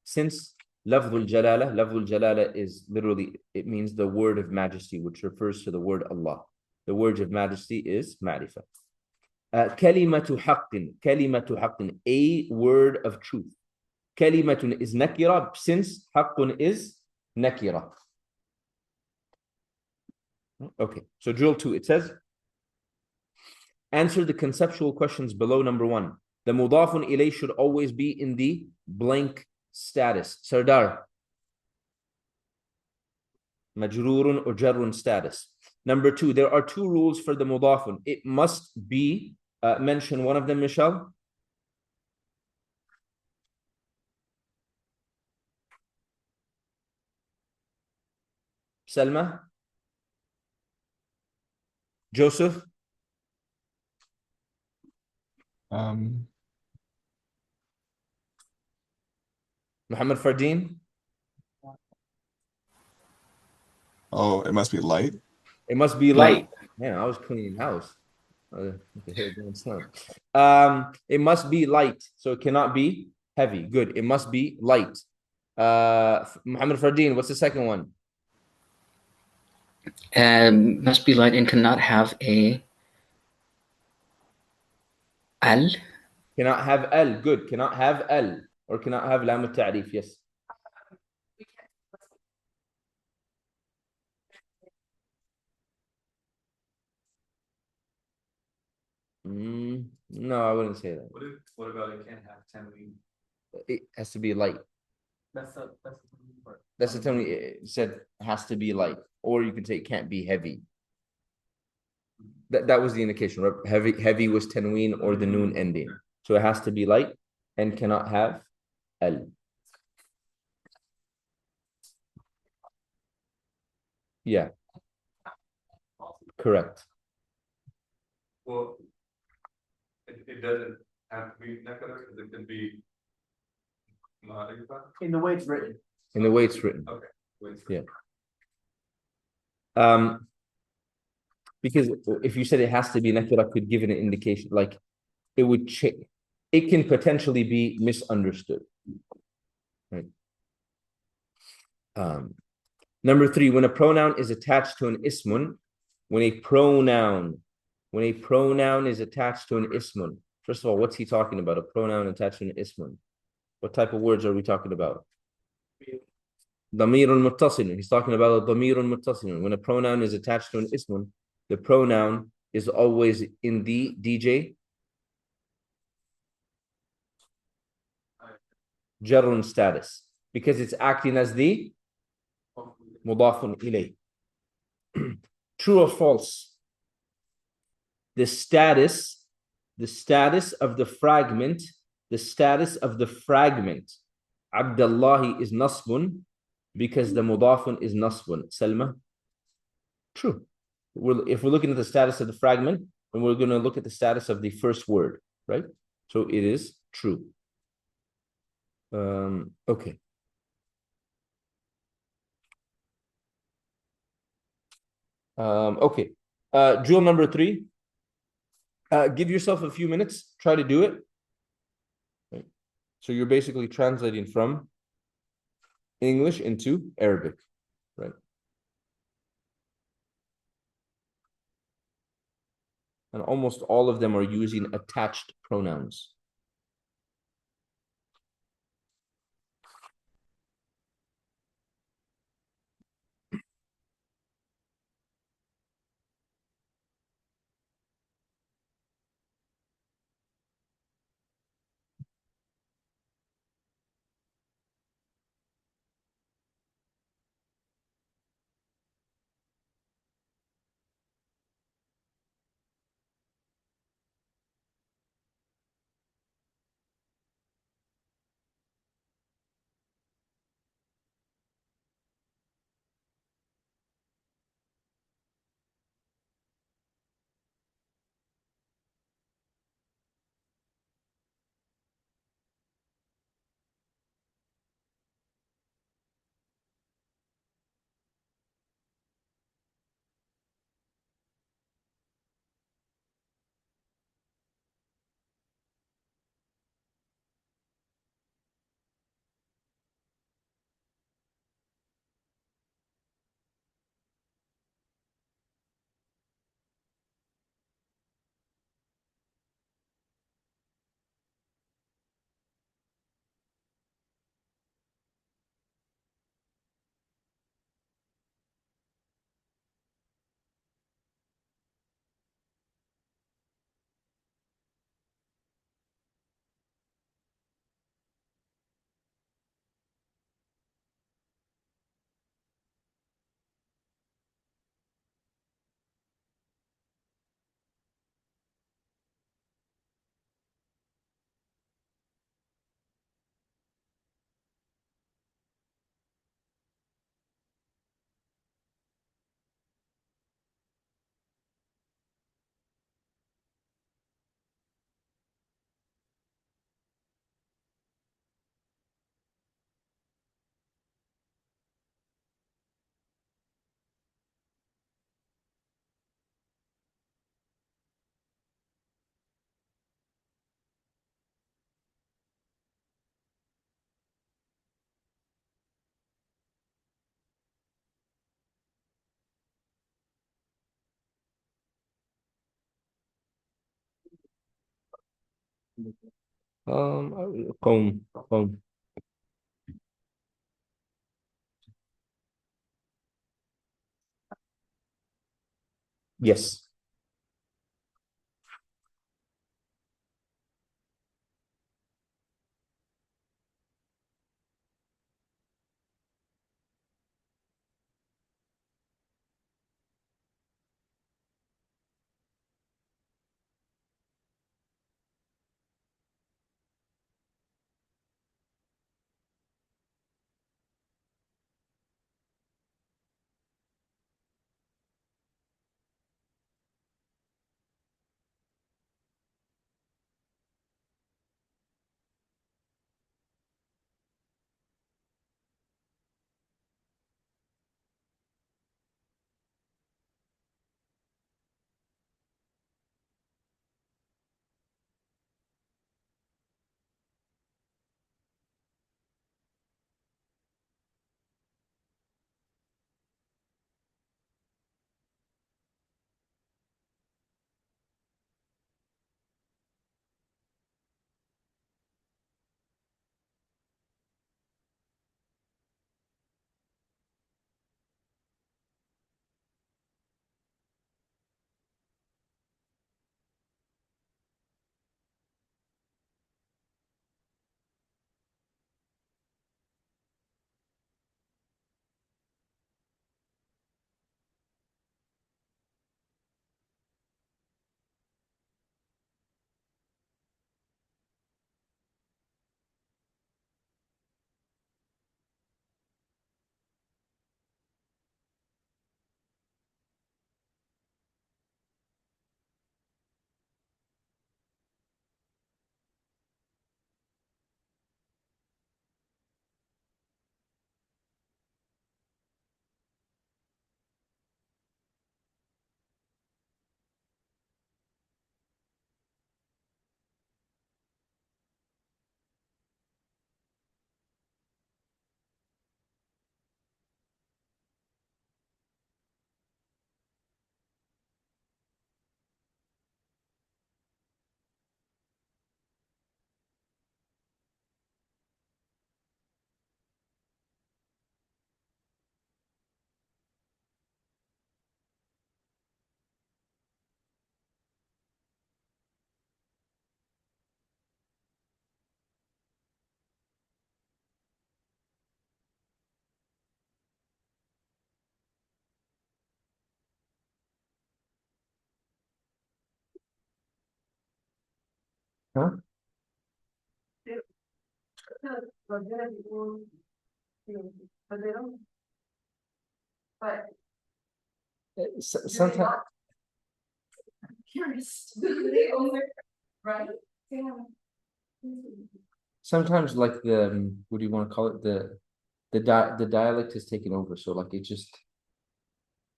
since lafzul jalala is literally, it means the word of majesty, which refers to the word Allah. The word of majesty is ma'rifa. Kalimatu haqqin, a word of truth. Kalimatun is nakira, since haqqun is nakira. Okay, so drill 2, it says, answer the conceptual questions below. Number 1, the mudafun ilay should always be in the blank status. Sardar, majrurun or jarrun status. Number 2, there are 2 rules for the mudafun. It must be, mention one of them, Michelle. Selma? Joseph? Muhammad Fardeen? Oh, it must be light. It must be light. Man, I was cleaning house. It must be light, so it cannot be heavy. Good. It must be light. Muhammad Fardeen, what's the second one? Must be light and cannot have a al. Cannot have al. Good. Cannot have al, or cannot have lam al-ta'rif. Yes. No, I wouldn't say that. What about it can't have tanween? It has to be light. That's the part. That's the time it said has to be light, or you could say it can't be heavy. That was the indication, right? Heavy was tanween or the noon ending. So it has to be light and cannot have al. Yeah. Correct. Well, it doesn't have to be nakara, because it can be ma'rifa. In the way it's written. In the way it's written. Okay. Wait, Yeah. Because if you said it has to be nakira, could give an indication, like it would change. It can potentially be misunderstood. Right. Number 3, when a pronoun is attached to an ismun, when a pronoun is attached to an ismun, first of all, what's he talking about? A pronoun attached to an ismun. What type of words are we talking about? Damirun muttasilun. He's talking about a damirun muttasilun. When a pronoun is attached to an ismun, the pronoun is always in the DJ jarrun status because it's acting as the mudafun ilay. True or false? The status of the fragment, Abdullahi is nasbun because the mudafun is nasbun. Salma? True. If we're looking at the status of the fragment, then we're going to look at the status of the first word, right? So it is true. Okay. Okay. Drill number 3. Give yourself a few minutes. Try to do it. Right. So you're basically translating from English into Arabic, right? And almost all of them are using attached pronouns. قوم. Yes. Huh? But then people, you know, but they don't. But Sometimes, curious, they only, right? Yeah. sometimes like the what do you want to call it? The dialect is taken over. So like it just,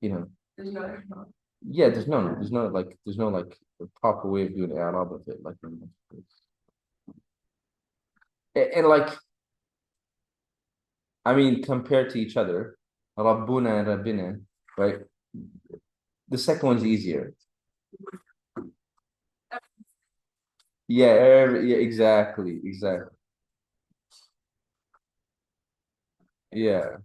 you know, There's no. yeah, there's no like proper way of doing Arab of it. Like, and like, I mean, compared to each other, Rabbuna and Rabbina, right? The second one's easier. Yeah, yeah, exactly. Yeah.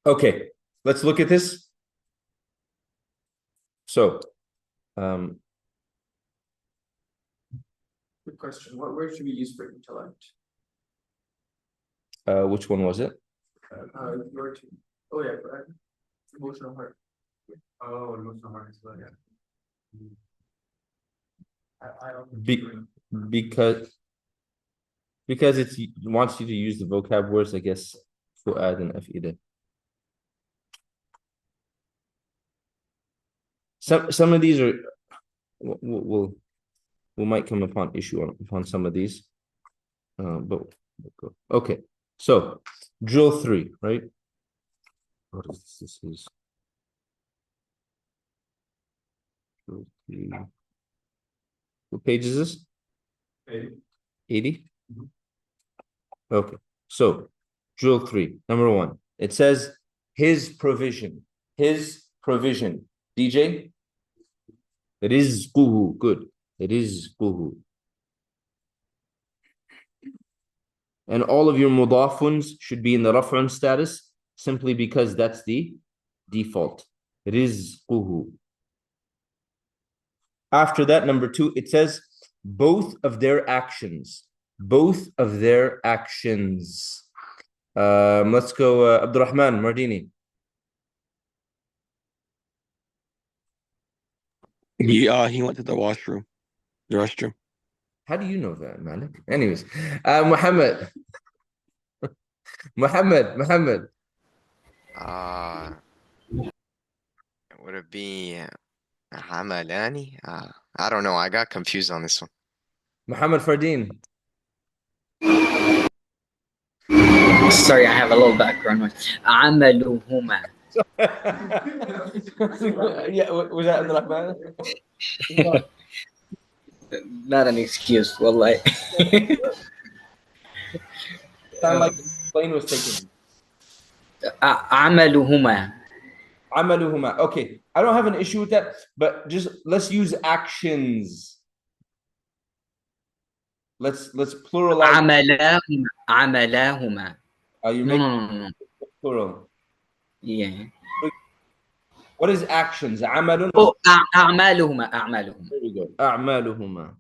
Okay, let's look at this. So, Good question. What word should we use for intellect? which one was it? Your two. Oh yeah, correct. Emotional heart. Oh, emotional heart as well, yeah. I don't. Because it wants you to use the vocab words, I guess, fu'ad and afida. Some of these are we'll might come upon issue upon some of these. But okay. So drill 3, right? What is this? This is drill 3. What page is this? 80? Okay. So drill 3, number 1. It says his provision. His provision. DJ? It is kuhu. Good. It is kuhu. And all of your mudafuns should be in the raf'un status simply because that's the default. It is kuhu. After that, number 2, it says both of their actions. Both of their actions. Let's go, Abdurrahman Mardini. He went to the washroom. The restroom. How do you know that, Malik? Anyways, Muhammad. Muhammad. Would it be Hamalani? I don't know. I got confused on this one. Muhammad Fardeen. Sorry, I have a little background noise. عملهما. Yeah, was that Abdurrahman? Not an excuse, wallahi. Sound like the plane was taken. عملهما. Amaluhuma. Okay, I don't have an issue with that, but just let's use actions. Let's pluralize. عملاهما. You No, make no. plural. Yeah. What is actions? Amalun. Oh, أعمالهما. There we go. أعمالهما.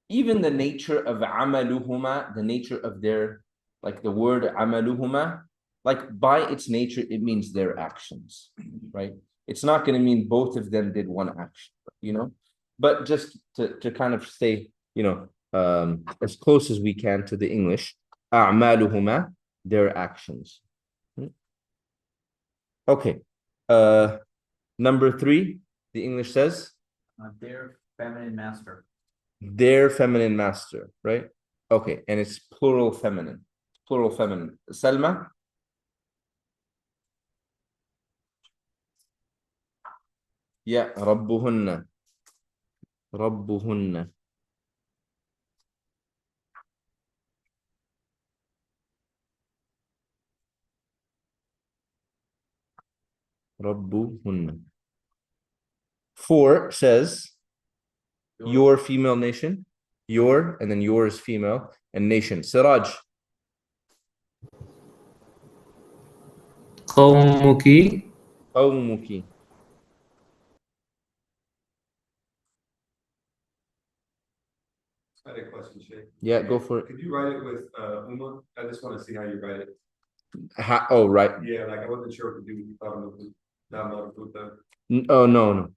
Even the nature of amaluhuma, the nature of their, like the word amaluhuma, like by its nature, it means their actions, right? It's not going to mean both of them did one action, you know? But just to kind of stay, you know, as close as we can to the English, a'maluhuma, their actions. Okay. Number 3, the English says? Their feminine master. Their feminine master, right? Okay, and it's plural feminine. Plural feminine. Salma? Yeah, Rabbuhunna. Rabbuhunna. Rabbuhunna. 4 says your female nation, your, and then yours female, and nation. Siraj. قومك. قومك. I had a question, Shay. Yeah, go for it. Could you write it with Uma? I just want to see how you write it. Oh, right. Yeah, like I wasn't sure what to do down the Oh, no, no.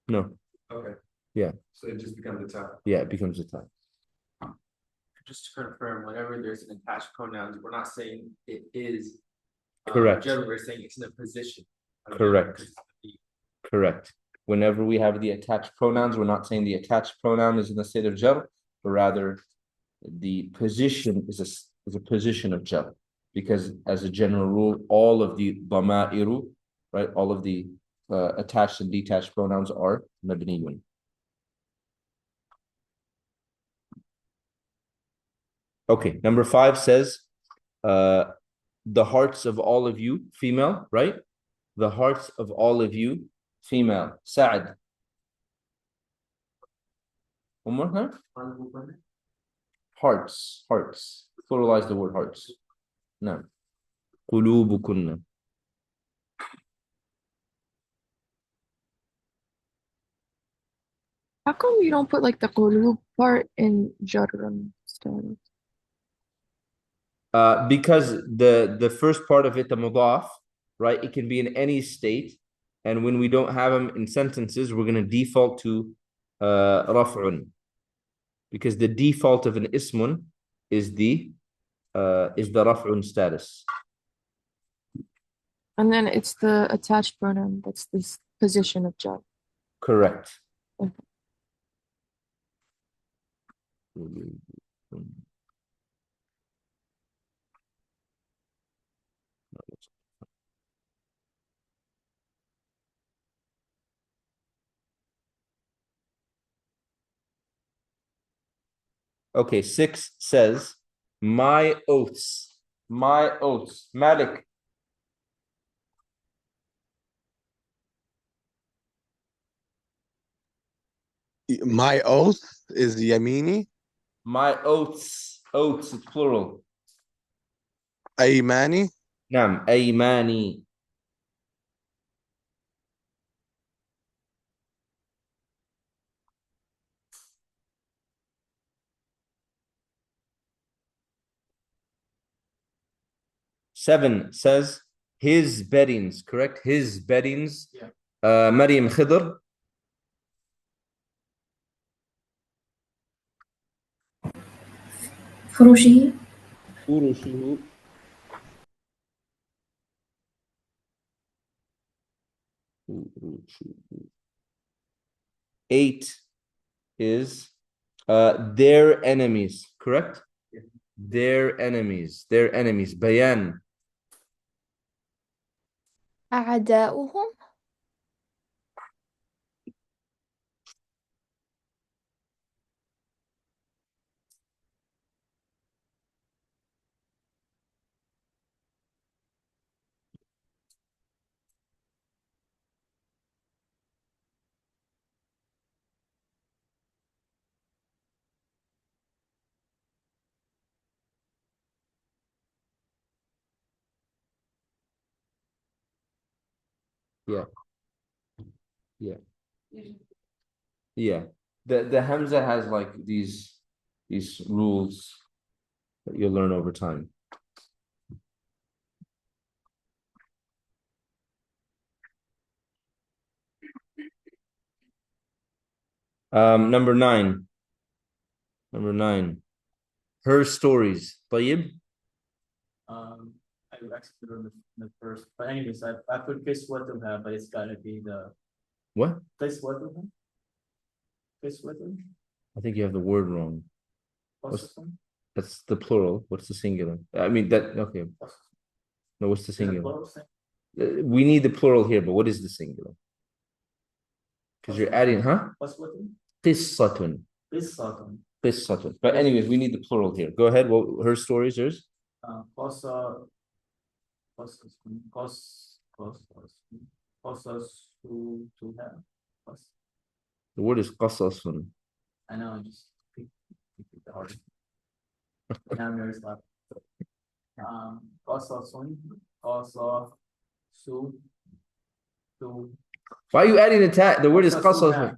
No, Okay. Yeah. So it just becomes a type. yeah, it becomes a tie. Just to confirm, whenever there's an attached pronoun, we're not saying it is. Correct. Generally, we're saying it's in a position. Correct. Correct. Whenever we have the attached pronouns, we're not saying the attached pronoun is in the state of jar, but rather the position is a position of jar. Because as a general rule, all of the dama'iru, right, all of the attached and detached pronouns are mabniyun. Okay, number 5 says, the hearts of all of you, female, right? The hearts of all of you, female. Sa'ad. One more time. Hearts. Pluralize the word hearts. No. قلوبكن. How come you don't put like the qulub part in jarran instead? Because the first part of it, the mudaf, right? It can be in any state, and when we don't have them in sentences, we're going to default to raf'un, because the default of an ismun is the raf'un status. And then it's the attached pronoun that's this position of jar. Correct. Okay. Okay, 6 says, my oaths, Malik. My oath is Yamini. My oaths, it's plural. Aymani. Nam, aymani. Seven says, his beddings, correct? His beddings. Yeah. Maryam Khidr. فروشه. Urushuhu. Eight is their enemies, correct? Yeah. Their enemies. Bayan. أعداؤهم. Yeah. Yeah. The Hamza has like these rules that you'll learn over time. Number 9. Her stories. طيب. I actually on the first, but anyways, I put Kiswatuha, but it's gotta be the What? Kiswatuha. I think you have the word wrong. Kiswatuha. That's the plural. What's the singular? I mean that. Okay. No, what's the singular? We need the plural here, but what is the singular? Because you're adding, huh? Qissatun. Qissatun. But anyways, we need the plural here. Go ahead. Well, her stories, yours. The word is qasasun. I know, just pick the hardest. Now I'm nervous left. Qasasun, qasa, su, Why are you adding the ta? The word is qasas.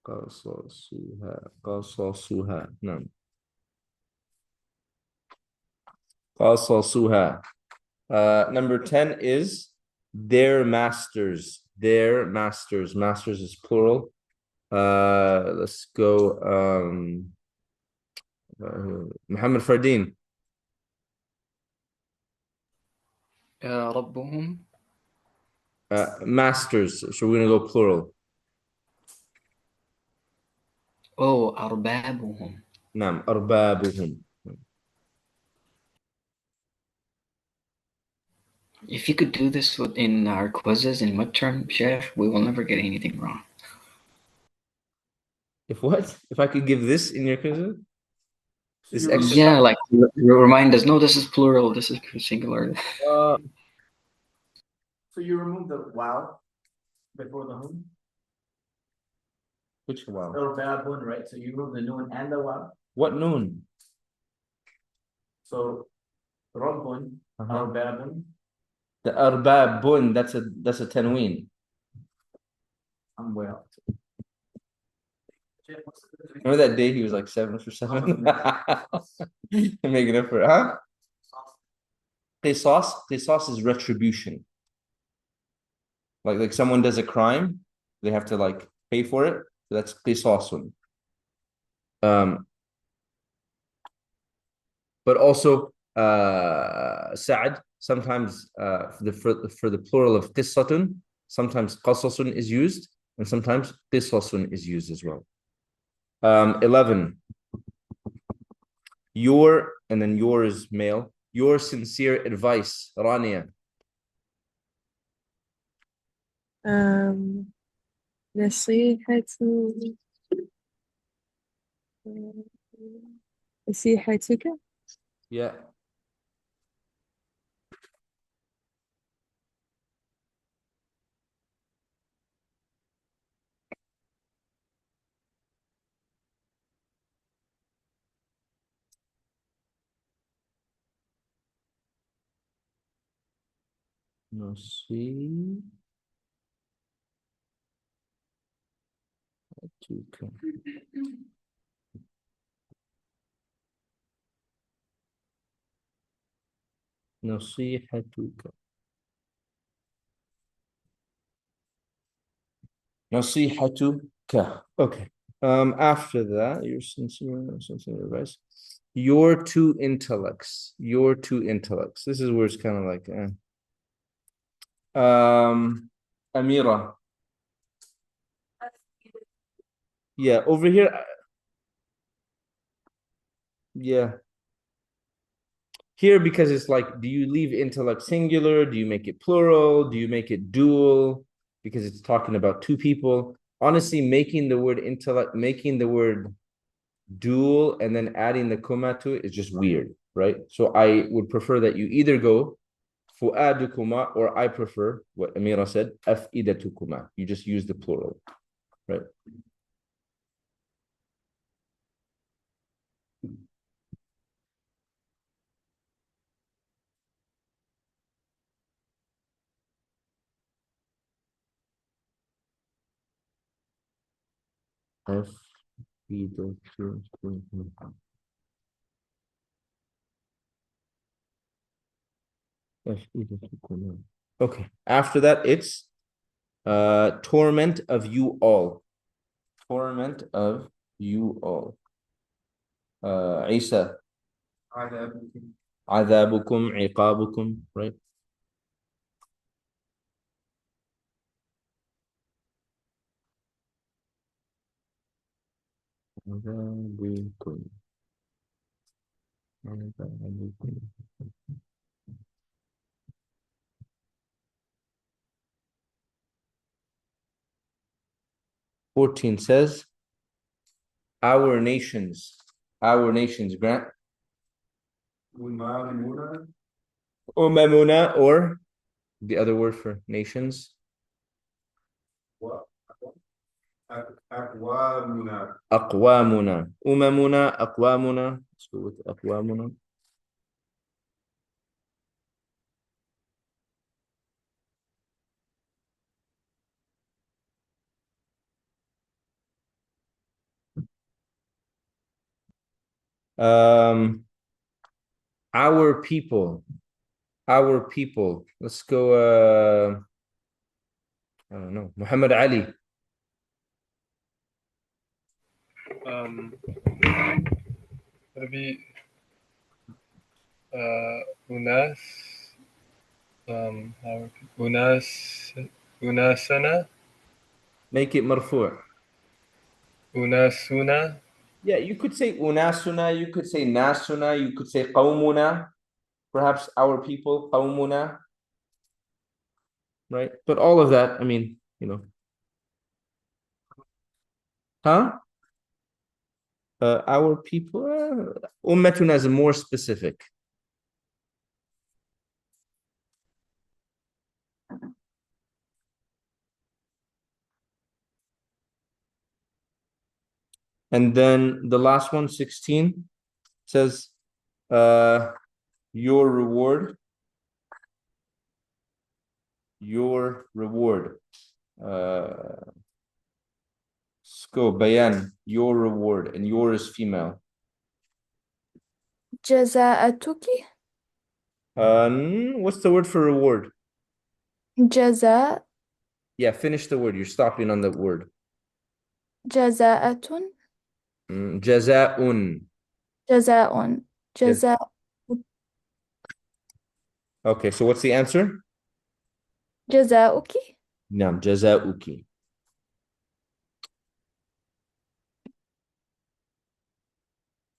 Qasasuha. قصصوها نعم قصصوها. Number 10 is their masters. Their masters. Masters is plural. Let's go. Muhammad Fardeen. ربهم. Masters. So we're gonna go plural. Oh, أربابهم. نعم أربابهم. If you could do this in our quizzes in midterm, Chef, we will never get anything wrong. If what? If I could give this in your quiz? This extra. Yeah, like remind us. No, this is plural. This is singular. So you remove the wow before the hum. Which wow? Or babun, right? So you remove the noon and the wow. What noon? So rabbun or babun. The arbabun. That's a tanween. I'm well. Remember that day he was like 7 for 7? Making up for it, huh? Qisas is retribution. Like someone does a crime, they have to like pay for it. So that's qisasun. But also Sa'ad, sometimes for the plural of qissatun, sometimes qasasun is used, and sometimes qisasun is used as well. 11. Your, and then your is male. Your sincere advice, Rania. نصيحتك. Yeah. نصيحتك. نصيحتك. نصيحتك. Okay. After that, your sincere advice. Your two intellects. Your two intellects. This is where it's kind of like Amira. Yeah, over here. Yeah. Here, because it's like, do you leave intellect singular? Do you make it plural? Do you make it dual? Because it's talking about two people. Honestly, making the word intellect, making the word dual, and then adding the kuma to it is just weird, right? So I would prefer that you either go fu'adukuma, or I prefer what Amira said, af'idatukuma. You just use the plural, right? Okay. After that, it's torment of you all. Torment of you all. Isa. Adhabukum, iqabukum, right? Adhabukum. 14 says, our nations, Grant. Umamuna, or the other word for nations. أقوامنا. أقوامنا. أممنا. أقوامنا. Let's go with أقوامنا. Our people. Our people. Let's go. I don't know. Muhammad Ali. Would it be Unas? Unasana? Make it marfu'. Unasuna? Yeah, you could say unasuna, you could say nasuna, you could say qawmuna, perhaps our people, qawmuna, right? But all of that, I mean, you know. Huh? Our people, ummatuna is more specific. And then the last one, 16, says, your reward. Your reward. Let's go, bayan, your reward, and your is female. جزاءتك. What's the word for reward? جزاء. Yeah, finish the word. You're stopping on the word. جزاءة. Jaza'un. جزاء. جزاء. Okay, so what's the answer? جزاؤك. Naam, jaza'uki.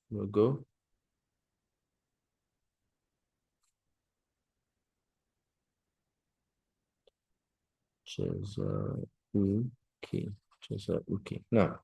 We'll go. Jaza'uki. Jaza'uki. No.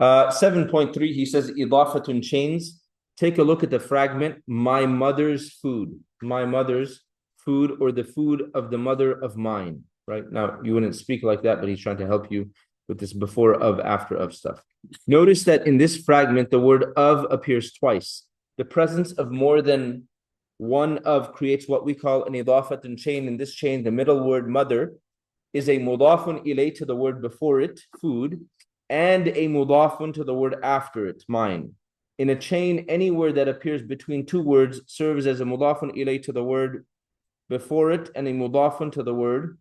Uh, 7.3, he says, idafatun chains. Take a look at the fragment, my mother's food. My mother's food, or the food of the mother of mine. Right? Now, you wouldn't speak like that, but he's trying to help you with this before, of, after, of stuff. Notice that in this fragment, the word of appears twice. The presence of more than one of creates what we call an idafatun chain. In this chain, the middle word mother is a mudafun ilay to the word before it, food, and a mudafun to the word after it, mine. In a chain, any word that appears between two words serves as a mudafun ilay to the word before it and a mudafun to the word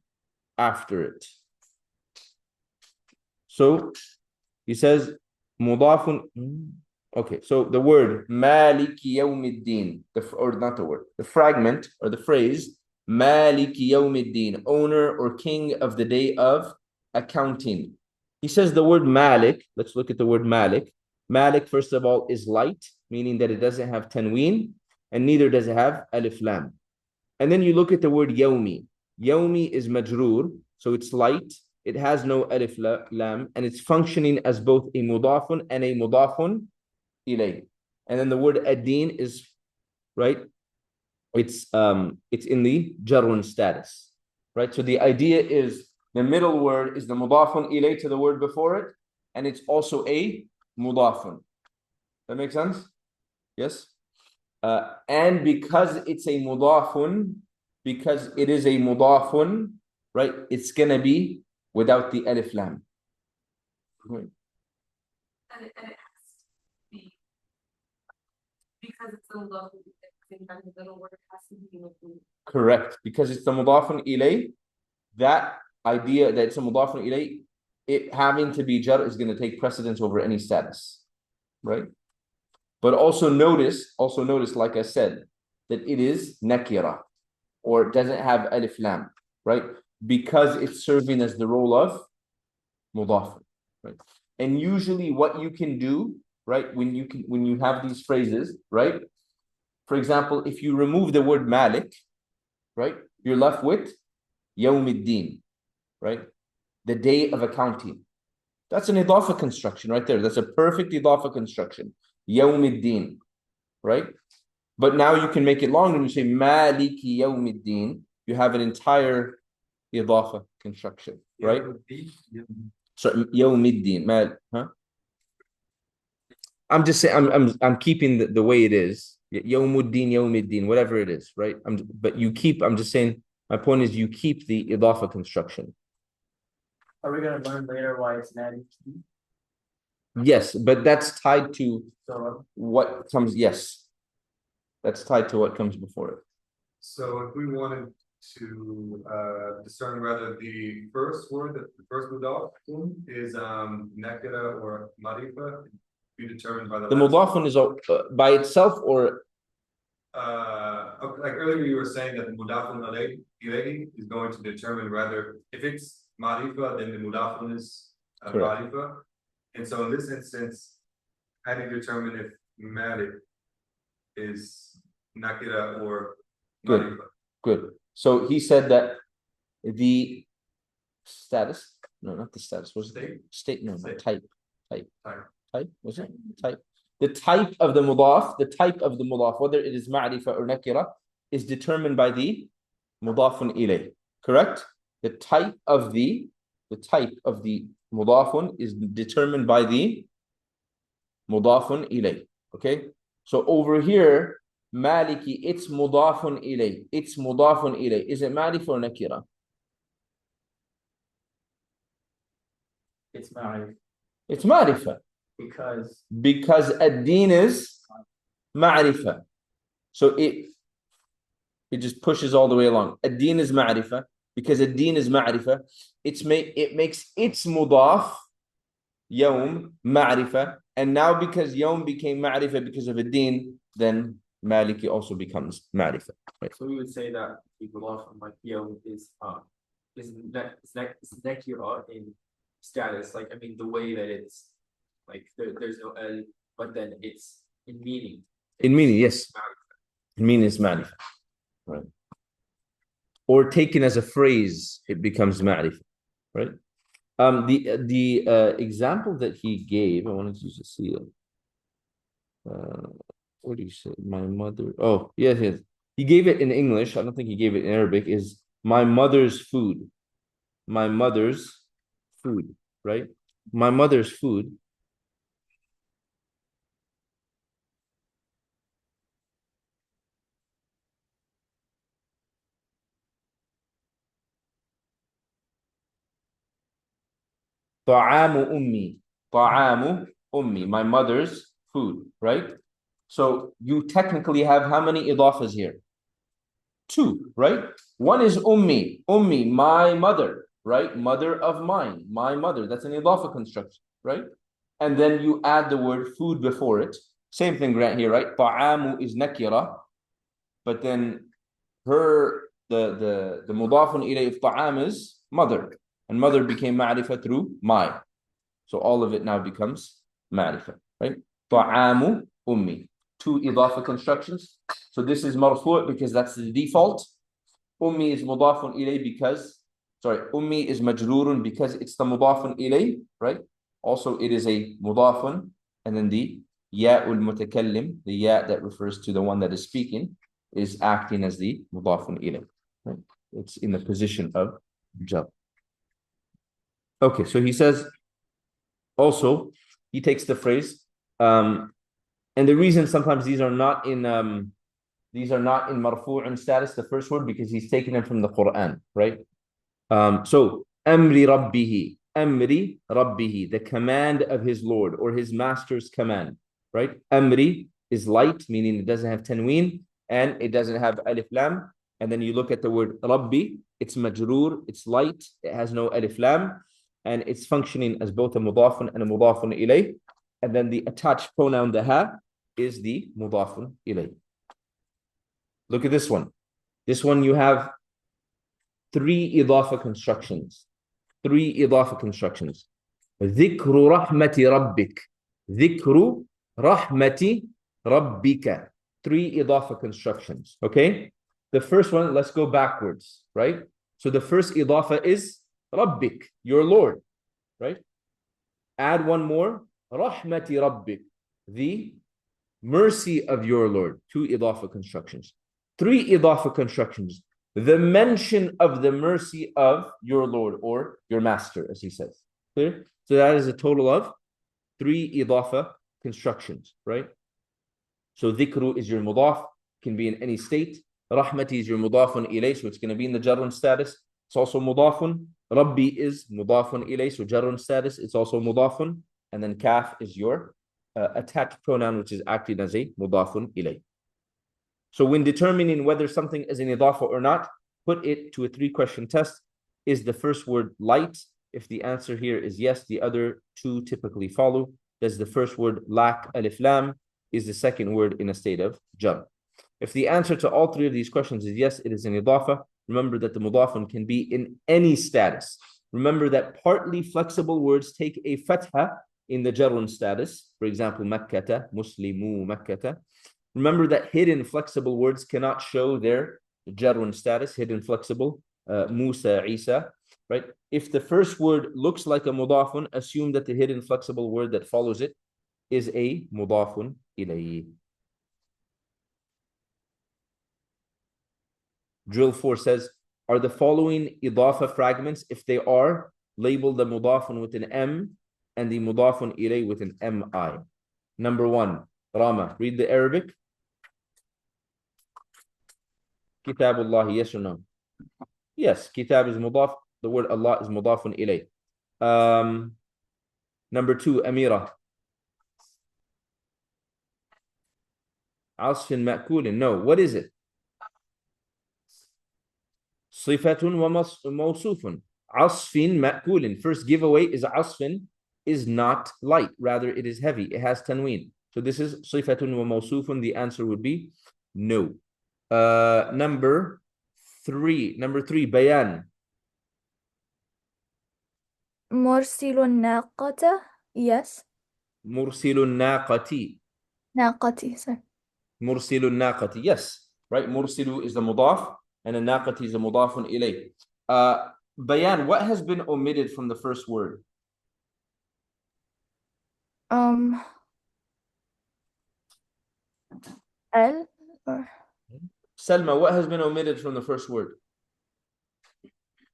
after it. So he says mudafun. Okay, so the word Maliki Yawmiddin, or not the word, the fragment or the phrase Maliki Yawmiddin, owner or king of the day of accounting. He says the word Malik. Let's look at the word Malik. Malik, first of all, is light, meaning that it doesn't have tanween, and neither does it have alif lam. And then you look at the word Yawmi. Yawmi is majroor, so it's light. It has no alif lam, and it's functioning as both a mudafun and a mudafun ilay. And then the word ad-din is, right? It's in the jarun status, right? So the idea is the middle word is the mudafun ilay to the word before it, and it's also a mudafun. That makes sense? Yes? And because it's a mudafun, because it is a mudafun, right? It's gonna be without the alif lam. Right. And it has to be, because it's a mudaf, sometimes the little word has to be with the. Correct. Because it's the mudafun ilay, that idea that it's a mudafun ilay, it having to be jar is going to take precedence over any status, right? But also notice, like I said, that it is nakira, or it doesn't have alif lam, right? Because it's serving as the role of mudaf, right? And usually what you can do, right, when you have these phrases, right? For example, if you remove the word Malik, right, you're left with Yawmiddin, right? The day of accounting. That's an idafa construction right there. That's a perfect idafa construction. Yawmiddin, right? But now you can make it longer and you say Maliki Yawmiddin. you have an entire idafa construction, right? So yawmiddin, huh? I'm just saying I'm keeping the way it is. Yawmuddin, whatever it is, right? I'm just saying my point is you keep the idafa construction. Are we gonna learn later why it's Maliki? Yes, but that's tied to So what comes, yes. That's tied to what comes before it. So if we wanted to discern whether the first word, the first mudaf is nakira or marifa, be determined by the The last mudafun is by itself or okay, like earlier you were saying that the mudafun ilayhi is going to determine whether if it's marifa, then the mudafun is Correct. marifa. And so in this instance, how do you determine if malik is nakira or Good. marifa? Good. So he said that the status, no, not the status, was it state? No, State. type, was it? Type. The type of the mudaf, whether it is ma'rifa or nakira, is determined by the mudafun ilayh. Correct? The type of the mudafun is determined by the mudafun ilayh. Okay? So over here, Maliki, it's mudafun ilayh. Is it ma'rifa or nakira? it's Maliki It's ma'rifa. Because ad-din is ma'rifa. So it just pushes all the way along. Ad-din is ma'rifa. Because ad-din is ma'rifa, it makes its mudaf yawm ma'rifa. And now because yawm became ma'rifa because of ad-din, then Maliki also becomes ma'rifa. Right? So we would say that the mudaf from Yawm is nakira in status. Like, I mean, the way that it's like there's no L, but then it's in meaning. In meaning, yes. In meaning is ma'rifa. Right. Or taken as a phrase, it becomes ma'rifa. Right? The example that he gave, I wanted you to see it. What do you say? My mother. Oh, yes. He gave it in English. I don't think he gave it in Arabic. Is my mother's food. My mother's food, right? My mother's food. Ta'amu ummi, my mother's food, right? So you technically have how many idafas here? 2, right? One is ummi, my mother, right? Mother of mine, my mother. That's an idafa construction, right? And then you add the word food before it. Same thing right here, right? Ta'amu is nakira, but then the mudafun ilayh ta'am is mother. And mother became ma'rifa through my. So all of it now becomes ma'rifa, right? Ta'amu ummi. 2 idafa constructions. So this is marfu' because that's the default. Ummi is mudafun ilay ummi is majrurun because it's the mudafun ilay, right? Also it is a mudafun, and then the ya'ul mutakallim, the ya that refers to the one that is speaking, is acting as the mudafun ilay. Right? It's in the position of jar. Okay, so he says, also, he takes the phrase, and the reason sometimes these are not in marfu'un status, the first word, because he's taking them from the Quran, right? So amri rabbihi, the command of his Lord or his master's command, right? Amri is light, meaning it doesn't have tanween and it doesn't have alif lam. And then you look at the word rabbi, it's majroor, it's light, it has no alif lam, and it's functioning as both a mudafun and a mudafun ilayh. And then the attached pronoun the ha is the mudafun ilayh. Look at this one. This one you have 3 idafa constructions. Dhikru rahmati rabbik. Dhikru rahmati rabbika. 3 idafa constructions. Okay? The first one, let's go backwards, right? So the first idafa is rabbik, your Lord, right? Add one more, rahmati rabbik, the mercy of your Lord. 2 idafa constructions. 3 idafa constructions. the mention of the mercy of your Lord or your master, as he says. Clear? So that is a total of 3 idafa constructions, right? So dhikru is your mudaf, can be in any state. Rahmati is your mudafun ilay, so it's going to be in the jarrun status. It's also mudafun. Rabbi is mudafun ilay, so jarrun status, it's also mudafun. And then kaf is your attached pronoun, which is acting as a mudafun ilay. So when determining whether something is an idafa or not, put it to a 3-question test. Is the first word light? If the answer here is yes, the other 2 typically follow. Does the first word lack alif lam? Is the second word in a state of jar? If the answer to all 3 of these questions is yes, it is an idafa. Remember that the mudafun can be in any status. Remember that partly flexible words take a fatha in the jarrun status. For example, makkata, muslimu makkata. Remember that hidden flexible words cannot show their jarrun status, hidden flexible, Musa, Isa, right? If the first word looks like a mudafun, assume that the hidden flexible word that follows it is a mudafun ilayhi. Drill 4 says, are the following idafa fragments, if they are, labeled the mudafun with an M and the mudafun ilayhi with an MI? Number 1, Rama, read the Arabic. Kitabullah, yes or no? Yes, kitab is mudaf. The word Allah is mudafun ilay. Number 2, Amira. Asfin ma'kulin. No, what is it? Sifatun wa mawsufun. Asfin ma'kulin. First giveaway is asfin is not light. Rather, it is heavy. It has tanween. So this is sifatun wa mawsufun. The answer would be no. Number 3, bayan. Mursilun naqata. Yes. Mursilun naqati. Naqati, sorry. Mursilun naqati. Yes. Right? Mursilu is the mudaf and the naqati is the mudafun ilay. Bayan, what has been omitted from the first word? Al or Salma, what has been omitted from the first word?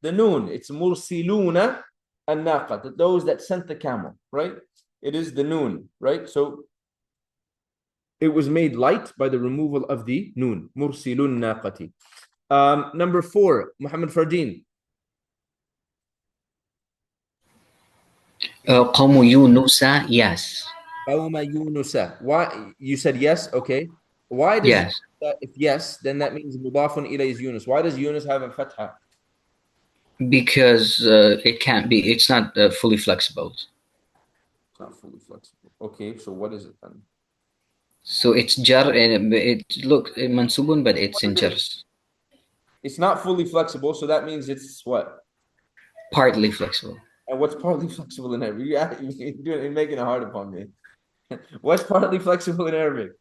The noon. It's mursiluna an-naqat, those that sent the camel, right? It is the noon, right? So it was made light by the removal of the noon. Mursilun naqati. Number 4, Muhammad Fardeen. Qawmu Yunusa, yes. Qawma Yunusa. Why? You said yes, okay. Why does Yes. if yes, then that means mudafun ilay is Yunus. Why does Yunus have a fatha? Because it can't be, it's not fully flexible. It's not fully flexible. Okay, so what is it then? So it's jar and it look mansubun, but it's in jars. It's not fully flexible, so that means it's what? Partly flexible. And what's partly flexible in Arabic? You're making it hard upon me. What's partly flexible in Arabic?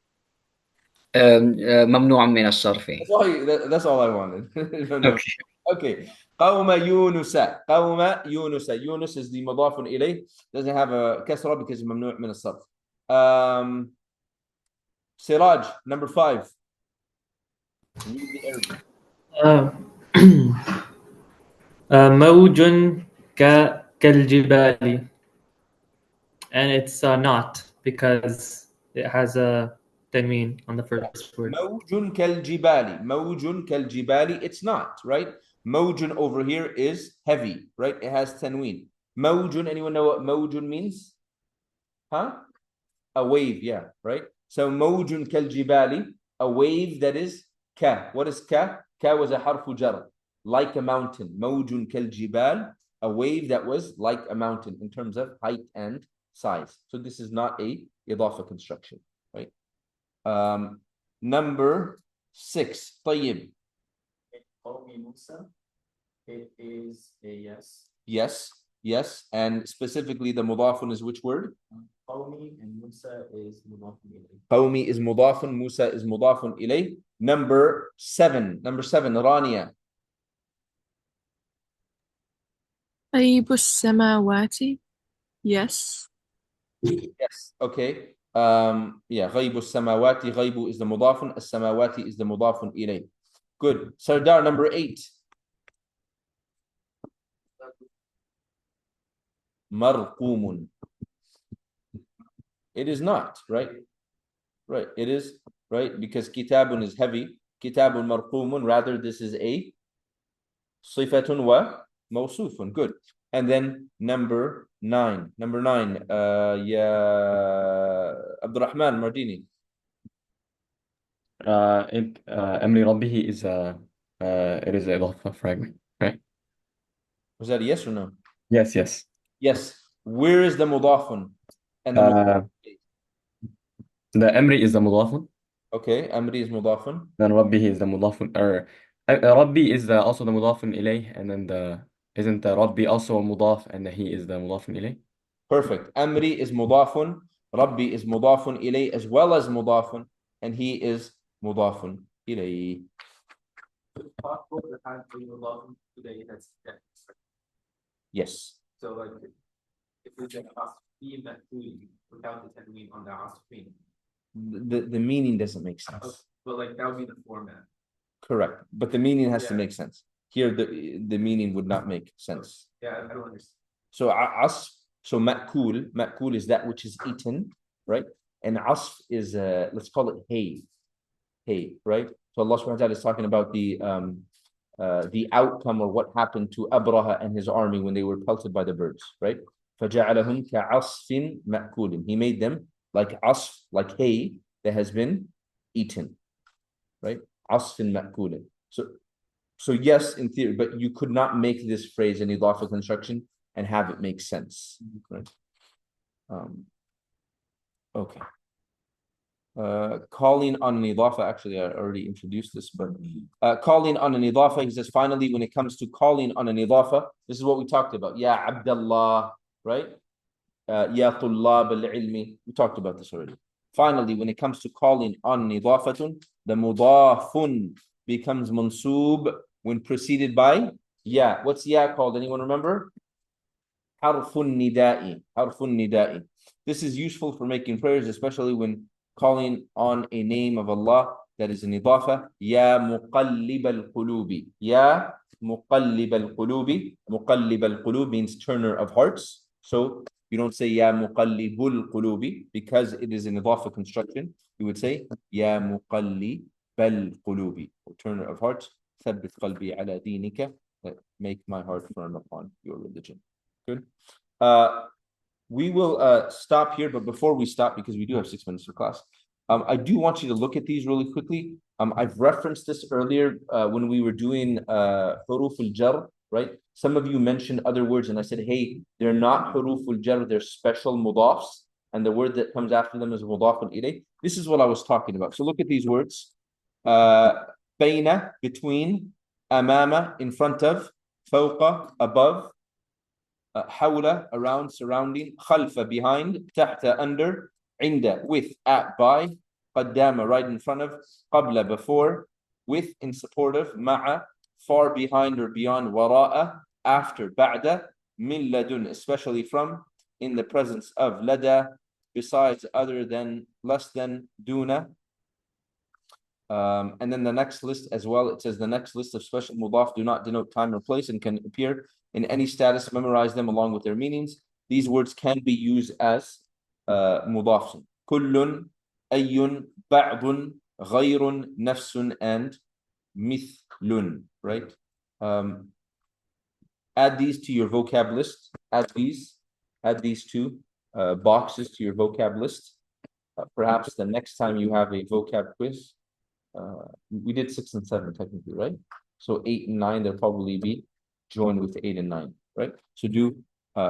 ممنوع من الصرف. That's all I wanted. No. Okay. Okay. قوم يونس. قوم يونس. Yunus is the مضاف إليه. Doesn't have a كسرة because it's ممنوع من الصرف. Siraj, number 5. Read the Arabic. موج كالجبال, and it's not because it has a tanween on the first word. موج كالجبال. موج كالجبال. It's not, right? موج over here is heavy, right? It has tanween. موج, anyone know what موج means? Huh? A wave, yeah, right? So موج كالجبال, a wave that is ka. What is ka? Ka was a harfu jar, like a mountain. موج كالجبال, a wave that was like a mountain in terms of height and size. So this is not a idafa construction, right? Number 6, طيب. قوم موسى, it is a yes. Yes, yes, and specifically the mudafun is which word? قومي and Musa is mudafun ilayh. Qawmi is mudafun, Musa is mudafun ilayh. Number 7, Rania. غيب السماوات. Yes. Yes, okay. Yeah, غيب السماوات. غيب is the mudafun, السماوات is the mudafun ilayh. Good. Sardar, number 8. Marqumun. It is not, right? Right. It is, right? Because kitabun is heavy. Kitabun marqumun. Rather, this is a sifatun wa mawsufun. Good. And then number 9. Number 9. Abdurrahman Mardini. Amri Rabbihi is it is a Idafa fragment, right? Was that a yes or no? Yes, yes. Yes. Where is the mudafun? And the the Amri is the mudafun. Okay, Amri is mudafun. Then Rabbihi is the mudafun, or Rabbi is also the mudafun ilayh, and then isn't the Rabbi also a mudaf, and the he is the mudafun ilayh? Perfect. Amri is mudafun. Rabbi is mudafun ilay as well as mudafun, and he is mudafun ilay. Possible to have a mudaf today that's Yes. so like if we get asfin maf'ul without the tanween on the asfin. The meaning doesn't make sense. But like that would be the format. Correct. But the meaning has to Yeah. make sense. Here the meaning would not make sense. Yeah, I don't understand. So asf, so ma'kul is that which is eaten, right? And asf is let's call it hay, right? So Allah subhanahu wa ta'ala is talking about the outcome or what happened to Abraha and his army when they were pelted by the birds, right? فَجَعَلَهُمْ كَعَصْفٍ مَأْكُولٍ. He made them like asf, like hay that has been eaten, right? عَصْفٍ مَأْكُولٍ. So yes, in theory, but you could not make this phrase an idafa construction and have it make sense, right? Okay. Calling on an idafa, actually I already introduced this, but calling on an idafa, he says finally when it comes to calling on an idafa, this is what we talked about. Ya Abdullah, right? Ya Tullab al-ilmi, we talked about this already. Finally, when it comes to calling on idafatun, the mudafun becomes mansub when preceded by ya. What's ya called? Anyone remember? Harfun nida'i. Harfun nida'i. This is useful for making prayers, especially when calling on a name of Allah that is an idafa. Ya muqallib al-qulubi. Ya muqallib al-qulubi. Muqallib al-qulub means turner of hearts. So you don't say ya muqallibul qulubi because it is an idafa construction. You would say ya muqallib al-qulubi, turner of hearts. Thabbit qalbi ala dinika. Make my heart firm upon your religion. Good. We will stop here, but before we stop, because we do have 6 minutes for class, I do want you to look at these really quickly. I've referenced this earlier when we were doing huruf al-jar, right? Some of you mentioned other words, and I said, hey, they're not huruf al-jar, they're special mudafs, and the word that comes after them is mudaf ilayh. This is what I was talking about. So look at these words. Bayna, between, amama, in front of, fawqa, above, حول, around, surrounding, خلف, behind, تحت, under, عند, with, at, by, قدام, right in front of, قبل, before, with, in support of, مع, far behind or beyond, وراء, after, بعد, من لدن, especially from, in the presence of, لدى, besides, other than, less than, دون. And then the next list as well, it says the next list of special mudaf do not denote time or place and can appear in any status. Memorize them along with their meanings. These words can be used as mudaf. Kullun, ayyun, ba'dun, ghayrun, nafsun, and mithlun, right? Add these to your vocab list. Add these two boxes to your vocab list. Perhaps the next time you have a vocab quiz, we did 6 and 7 technically, right? So 8 and 9, they'll probably be joined with 8 and 9, right? So do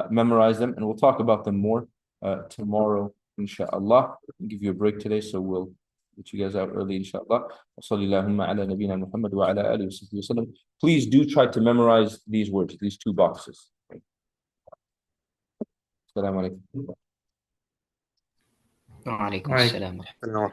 memorize them, and we'll talk about them more tomorrow, inshallah. I'll give you a break today, so we'll get you guys out early, inshallah. Please do try to memorize these words, these two boxes. Assalamu alaikum. Wa alaikum assalam. No.